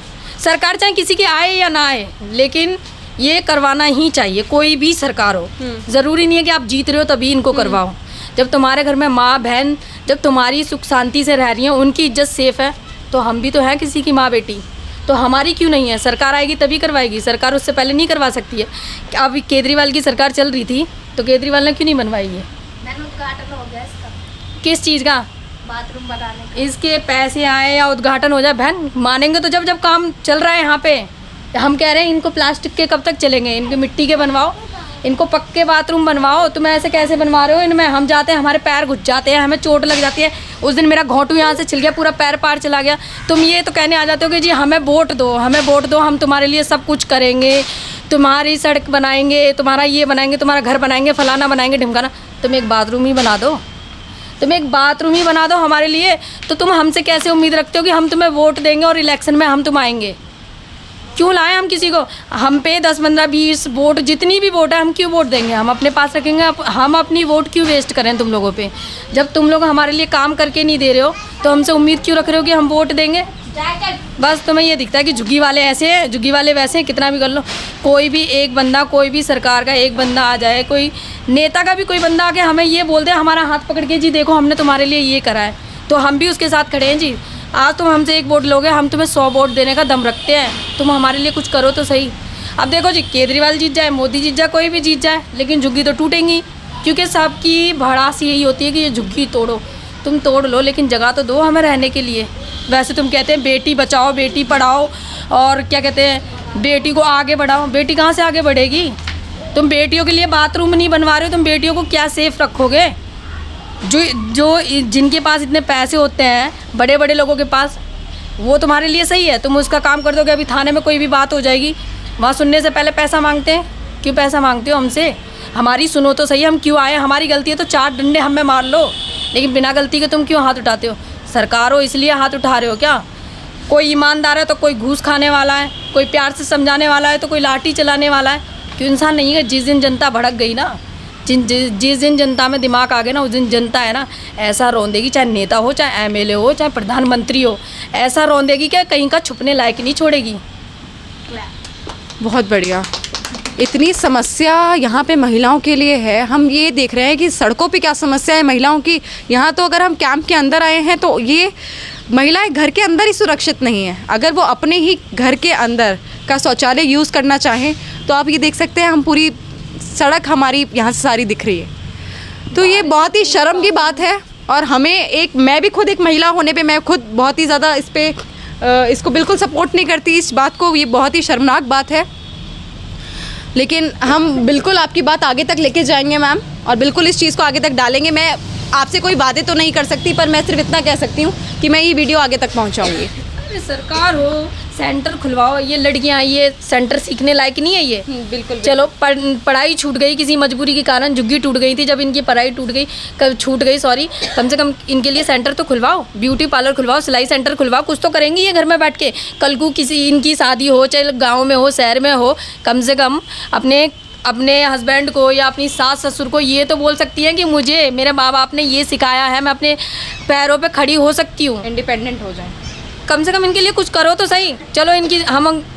[SPEAKER 12] सरकार चाहे किसी की आए या ना आए, लेकिन ये करवाना ही चाहिए, कोई भी सरकार हो। ज़रूरी नहीं है कि आप जीत रहे हो तभी इनको करवाओ। जब तुम्हारे घर में माँ बहन, जब तुम्हारी सुख शांति से रह रही हैं, उनकी इज्जत सेफ है, तो हम भी तो हैं किसी की माँ बेटी, तो हमारी क्यों नहीं है? सरकार आएगी तभी करवाएगी, सरकार उससे पहले नहीं करवा सकती है। अब केजरीवाल की सरकार चल रही थी तो केजरीवाल ने क्यों नहीं बनवाई है?
[SPEAKER 6] उद्घाटन हो गया इसका,
[SPEAKER 12] किस चीज़ का?
[SPEAKER 6] बाथरूम बनाने का।
[SPEAKER 12] इसके पैसे आए या उद्घाटन हो जाए, बहन मानेंगे तो जब काम चल रहा है यहाँ पे। हम कह रहे हैं इनको प्लास्टिक के कब तक चलेंगे, इनके मिट्टी के बनवाओ, इनको पक्के बाथरूम बनवाओ। तुम ऐसे कैसे बनवा रहे हो? इनमें हम जाते हैं, हमारे पैर घुस जाते हैं, हमें चोट लग जाती है। उस दिन मेरा घोंटू यहाँ से छिल गया, पूरा पैर पार चला गया। तुम ये तो कहने आ जाते हो कि जी हमें वोट दो, हमें वोट दो, हम तुम्हारे लिए सब कुछ करेंगे, तुम्हारी सड़क बनाएंगे, तुम्हारा ये बनाएंगे, तुम्हारा घर बनाएंगे, फलाना बनाएंगे, ढिमकाना। तुम एक बाथरूम ही बना दो, तुम एक बाथरूम ही बना दो हमारे लिए। तो तुम हमसे कैसे उम्मीद रखते हो कि हम तुम्हें वोट देंगे और इलेक्शन में हम तुम आएंगे? क्यों लाएं हम किसी को? हम पे 10, 15, 20 वोट, जितनी भी वोट है, हम क्यों वोट देंगे? हम अपने पास रखेंगे। हम अपनी वोट क्यों वेस्ट करें तुम लोगों पे? जब तुम लोग हमारे लिए काम करके नहीं दे रहे हो तो हमसे उम्मीद क्यों रख रहे हो कि हम वोट देंगे? बस तुम्हें ये दिखता है कि झुग्गी वाले ऐसे हैं, झुग्गी वाले वैसे हैं, कितना भी कर लो। कोई भी एक बंदा, कोई भी सरकार का एक बंदा आ जाए, कोई नेता का भी कोई बंदा आके हमें ये बोल दे, हमारा हाथ पकड़ के जी देखो हमने तुम्हारे लिए ये करा है, तो हम भी उसके साथ खड़े हैं जी। आज तुम हमसे 1 वोट लोगे, हम तुम्हें 100 वोट देने का दम रखते हैं, तुम हमारे लिए कुछ करो तो सही। अब देखो जी, केजरीवाल जीत जाए, मोदी जीत जाए, कोई भी जीत जाए, लेकिन झुग्गी तो टूटेंगी, क्योंकि सबकी भड़ास यही होती है कि ये झुग्गी तोड़ो। तुम तोड़ लो, लेकिन जगह तो दो हमें रहने के लिए। वैसे तुम कहते हैं बेटी बचाओ, बेटी पढ़ाओ, और क्या कहते हैं बेटी को आगे बढ़ाओ। बेटी कहाँ से आगे बढ़ेगी? तुम बेटियों के लिए बाथरूम नहीं बनवा रहे हो, तुम बेटियों को क्या सेफ रखोगे? जो जिनके पास इतने पैसे होते हैं, बड़े बड़े लोगों के पास, वो तुम्हारे लिए सही है, तुम उसका काम कर दोगे। अभी थाने में कोई भी बात हो जाएगी, वहाँ सुनने से पहले पैसा मांगते हैं। क्यों पैसा मांगते हो हमसे? हमारी सुनो तो सही, हम क्यों आए? हमारी गलती है तो 4 डंडे हमें मार लो, लेकिन बिना गलती के तुम क्यों हाथ उठाते हो? सरकार हो इसलिए हाथ उठा रहे हो क्या? कोई ईमानदार है तो कोई घूस खाने वाला है, कोई प्यार से समझाने वाला है तो कोई लाठी चलाने वाला है। क्यों इंसान नहीं है? जिस दिन जनता भड़क गई ना, जिस दिन जनता में दिमाग आ गया ना, उस दिन जनता है ना ऐसा रौंदेगी, चाहे नेता हो, चाहे MLA हो, चाहे प्रधानमंत्री हो, ऐसा रौंदेगी कि कहीं का छुपने लायक नहीं छोड़ेगी।
[SPEAKER 1] बहुत बढ़िया। इतनी समस्या यहाँ पे महिलाओं के लिए है। हम ये देख रहे हैं कि सड़कों पे क्या समस्या है महिलाओं की। यहाँ तो अगर हम कैंप के अंदर आए हैं तो ये महिलाएं घर के अंदर ही सुरक्षित नहीं है। अगर वो अपने ही घर के अंदर का शौचालय यूज़ करना चाहें तो आप ये देख सकते हैं, हम पूरी सड़क हमारी यहाँ से सारी दिख रही है। तो ये बहुत ही शर्म की बात है। और हमें मैं भी खुद एक महिला होने पे मैं खुद बहुत ही ज़्यादा इसको बिल्कुल सपोर्ट नहीं करती इस बात को। ये बहुत ही शर्मनाक बात है, लेकिन हम बिल्कुल आपकी बात आगे तक लेके जाएंगे मैम, और बिल्कुल इस चीज़ को आगे तक डालेंगे। मैं आपसे कोई वादे तो नहीं कर सकती, पर मैं सिर्फ इतना कह सकती हूँ कि मैं ये वीडियो आगे तक पहुँचाऊँगी।
[SPEAKER 12] सरकार हो, सेंटर खुलवाओ। ये लड़कियां, ये सेंटर सीखने लायक नहीं है ये।
[SPEAKER 1] बिल्कुल।
[SPEAKER 12] चलो पढ़ाई छूट गई किसी मजबूरी के कारण, झुग्गी टूट गई थी, जब इनकी पढ़ाई छूट गई सॉरी, कम से कम इनके लिए सेंटर तो खुलवाओ, ब्यूटी पार्लर खुलवाओ, सिलाई सेंटर खुलवाओ। कुछ तो करेंगी ये घर में बैठ के। कल को किसी इनकी शादी हो, चाहे गाँव में हो, शहर में हो, कम से कम अपने हस्बैंड को या अपनी सास ससुर को ये तो बोल सकती हैं कि मुझे मेरे माँ बाप ने ये सिखाया है, मैं अपने पैरों पे खड़ी हो सकती हूँ,
[SPEAKER 1] इंडिपेंडेंट हो जाए।
[SPEAKER 12] कम से कम इनके लिए कुछ करो तो सही। चलो इनकी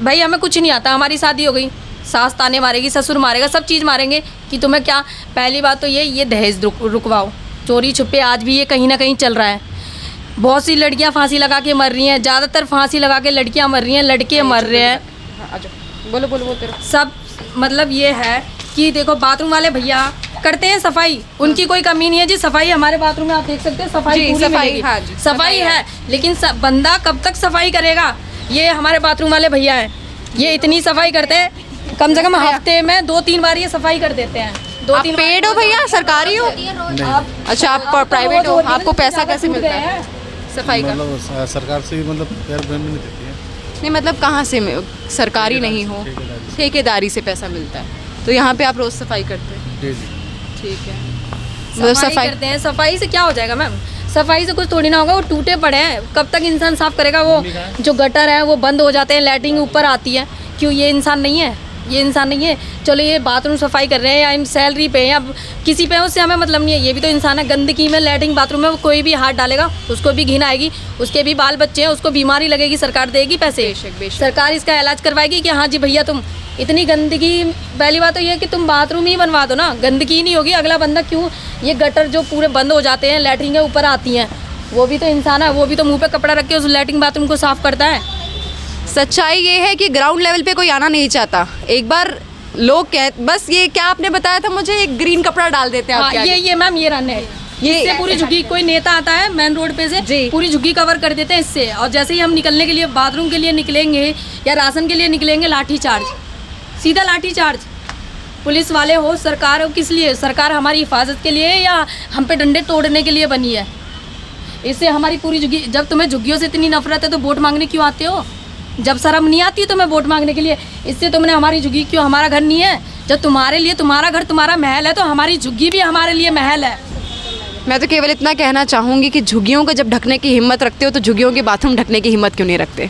[SPEAKER 12] भाई हमें कुछ नहीं आता, हमारी शादी हो गई, सास ताने मारेगी, ससुर मारेगा, सब चीज़ मारेंगे कि तुम्हें क्या। पहली बात तो ये दहेज रुकवाओ। चोरी छुपे आज भी ये कहीं ना कहीं चल रहा है। बहुत सी लड़कियां फांसी लगा के मर रही हैं, ज़्यादातर फांसी लगा के लड़कियां मर रही हैं, लड़के मर रहे हैं।
[SPEAKER 1] बोलो
[SPEAKER 12] सब मतलब ये है कि देखो बाथरूम वाले भैया करते हैं सफाई, उनकी कोई कमी नहीं है जी। सफाई हमारे बाथरूम में आप देख सकते हैं, सफाई पूरी मिलेगी।
[SPEAKER 1] हाँ जी,
[SPEAKER 12] सफाई है, लेकिन बंदा कब तक सफाई करेगा? ये हमारे बाथरूम वाले भैया हैं, ये इतनी सफाई करते हैं, कम से कम हफ्ते में 2-3 बार ये सफाई कर देते हैं। 2-3
[SPEAKER 1] पेड हो भैया, सरकारी हो? अच्छा, आप प्राइवेट हो, आपको पैसा कैसे मिलता है सफाई का?
[SPEAKER 7] मतलब सरकार से मतलब पेमेंट नहीं देती है।
[SPEAKER 1] नहीं मतलब कहाँ से सरकारी नहीं हो, ठेकेदारी से पैसा मिलता है। तो यहाँ पे आप रोज़ सफाई करते हैं? ठीक है, मतलब
[SPEAKER 12] सफाई करते हैं। सफाई से क्या हो जाएगा मैम? सफाई से कुछ थोड़ी ना होगा, वो टूटे पड़े हैं, कब तक इंसान साफ करेगा? वो जो गटर है वो बंद हो जाते हैं, लैट्रिन ऊपर आती है। क्यों ये इंसान नहीं है? ये इंसान नहीं है। चलो ये बाथरूम सफाई कर रहे हैं या इन सैलरी पे या किसी पे, उससे हमें मतलब नहीं है, ये भी तो इंसान है। गंदगी में लैट्रिन बाथरूम में कोई भी हाथ डालेगा उसको भी घिन आएगी, उसके भी बाल बच्चे हैं, उसको बीमारी लगेगी, सरकार देगी पैसे, बेशक सरकार इसका इलाज करवाएगी कि हाँ जी भैया तुम इतनी गंदगी। पहली बात तो ये है कि तुम बाथरूम ही बनवा दो ना, गंदगी नहीं होगी। अगला बंदा क्यों, ये गटर जो पूरे बंद हो जाते हैं, लैट्रिन के ऊपर आती हैं, वो भी तो इंसान है, वो भी तो मुंह पे कपड़ा रख के उस लैट्रिन बाथरूम को साफ करता है।
[SPEAKER 1] सच्चाई ये है कि ग्राउंड लेवल पे कोई आना नहीं चाहता। एक बार लोग बस ये क्या आपने बताया था मुझे, एक ग्रीन कपड़ा डाल देते हैं।
[SPEAKER 12] हाँ, ये मैम ये रन है, इससे पूरी झुग्गी, कोई नेता आता है मेन रोड पे से पूरी झुग्गी कवर कर देते हैं इससे। और जैसे ही हम निकलने के लिए बाथरूम के लिए निकलेंगे या राशन के लिए निकलेंगे, लाठी चार्ज, सीधा लाठी चार्ज। पुलिस वाले हो, सरकार हो, किस लिए? सरकार हमारी हिफाजत के लिए या हम पे डंडे तोड़ने के लिए बनी है? इससे हमारी पूरी झुग्गी। जब तुम्हें झुग्गियों से इतनी नफरत है तो वोट मांगने क्यों आते हो? जब शर्म नहीं आती है तुम्हें वोट मांगने के लिए? इससे तुमने हमारी झुग्गी क्यों, हमारा घर नहीं है? जब तुम्हारे लिए तुम्हारा घर तुम्हारा महल है तो हमारी झुग्गी भी हमारे लिए महल है।
[SPEAKER 1] मैं तो केवल इतना कहना चाहूँगी कि झुग्गियों को जब ढकने की हिम्मत रखते हो तो झुग्गियों के बाथरूम ढकने की हिम्मत क्यों नहीं रखते?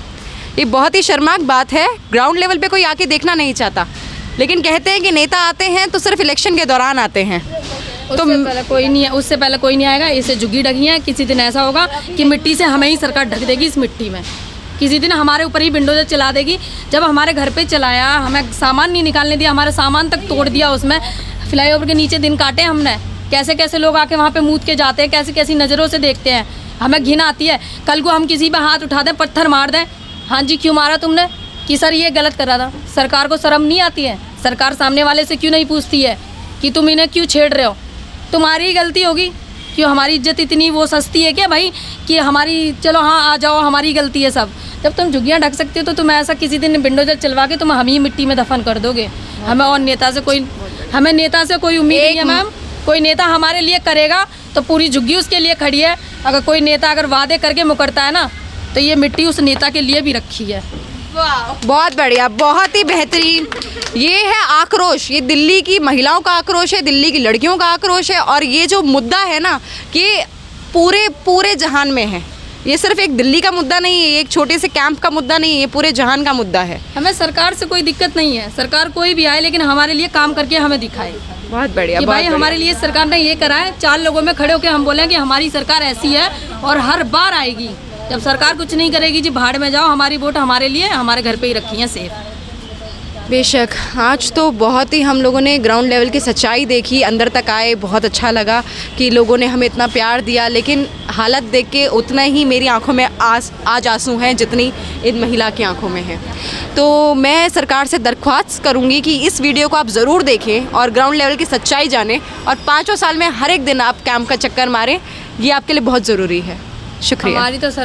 [SPEAKER 1] ये बहुत ही शर्मनाक बात है। ग्राउंड लेवल पे कोई आके देखना नहीं चाहता, लेकिन कहते हैं कि नेता आते हैं तो सिर्फ इलेक्शन के दौरान आते हैं।
[SPEAKER 12] तो पहले कोई नहीं है, उससे पहले कोई नहीं आएगा। इससे झुग्गी ढकी है, किसी दिन ऐसा होगा कि मिट्टी से हमें ही सरकार ढक देगी इस मिट्टी में। किसी दिन हमारे ऊपर ही बिल्डोजर चला देगी। जब हमारे घर पे चलाया, हमें सामान नहीं निकालने दिया, हमारा सामान तक तोड़ दिया उसमें। फ्लाईओवर के नीचे दिन काटे हमने। कैसे कैसे लोग आके वहाँ पे मूत के जाते हैं, कैसी कैसी नज़रों से देखते हैं, हमें घिन आती है। कल को हम किसी पे हाथ उठा दें, पत्थर मार दें, हाँ जी क्यों मारा तुमने, कि सर ये गलत कर रहा था। सरकार को शर्म नहीं आती है? सरकार सामने वाले से क्यों नहीं पूछती है कि तुम इन्हें क्यों छेड़ रहे हो? तुम्हारी ही गलती होगी। क्यों हमारी इज्जत इतनी वो सस्ती है क्या भाई कि हमारी, चलो हाँ आ जाओ, हमारी गलती है सब। जब तुम झुग्गियाँ ढक सकते हो तो तुम ऐसा किसी दिन बिल्डोजर चलवा के तुम हम ही मिट्टी में दफन कर दोगे। हमें और नेता से कोई, हमें नेता से कोई उम्मीद नहीं है मैम। कोई नेता हमारे लिए करेगा तो पूरी झुग्गी उसके लिए खड़ी है। अगर कोई नेता अगर वादे करके मुकरता है ना, तो ये मिट्टी उस नेता के लिए भी रखी है।
[SPEAKER 1] बहुत बढ़िया, बहुत ही बेहतरीन। ये है आक्रोश, ये दिल्ली की महिलाओं का आक्रोश है, दिल्ली की लड़कियों का आक्रोश है। और ये जो मुद्दा है ना, कि पूरे जहान में है। ये सिर्फ एक दिल्ली का मुद्दा नहीं है, ये एक छोटे से कैंप का मुद्दा नहीं है, ये पूरे जहान का मुद्दा है।
[SPEAKER 12] हमें सरकार से कोई दिक्कत नहीं है, सरकार कोई भी आए लेकिन हमारे लिए काम करके हमें दिखाए।
[SPEAKER 1] बहुत बढ़िया
[SPEAKER 12] कि भाई हमारे लिए सरकार ने ये करा है। 4 लोगों में खड़े होकर हम बोलें कि हमारी सरकार ऐसी है और हर बार आएगी। जब सरकार कुछ नहीं करेगी जी, भाड़ में जाओ, हमारी वोट हमारे लिए, हमारे घर पे ही रखी है सेफ।
[SPEAKER 1] बेशक आज तो बहुत ही हम लोगों ने ग्राउंड लेवल की सच्चाई देखी, अंदर तक आए, बहुत अच्छा लगा कि लोगों ने हमें इतना प्यार दिया। लेकिन हालत देख के उतना ही मेरी आंखों में आज आंसू हैं जितनी इन महिला की आंखों में है। तो मैं सरकार से दरख्वास्त करूंगी कि इस वीडियो को आप ज़रूर देखें और ग्राउंड लेवल की सच्चाई जानें, और 5 साल में हर एक दिन आप कैंप का चक्कर मारें। ये आपके लिए बहुत ज़रूरी है। शुक्रिया।
[SPEAKER 12] हमारी तो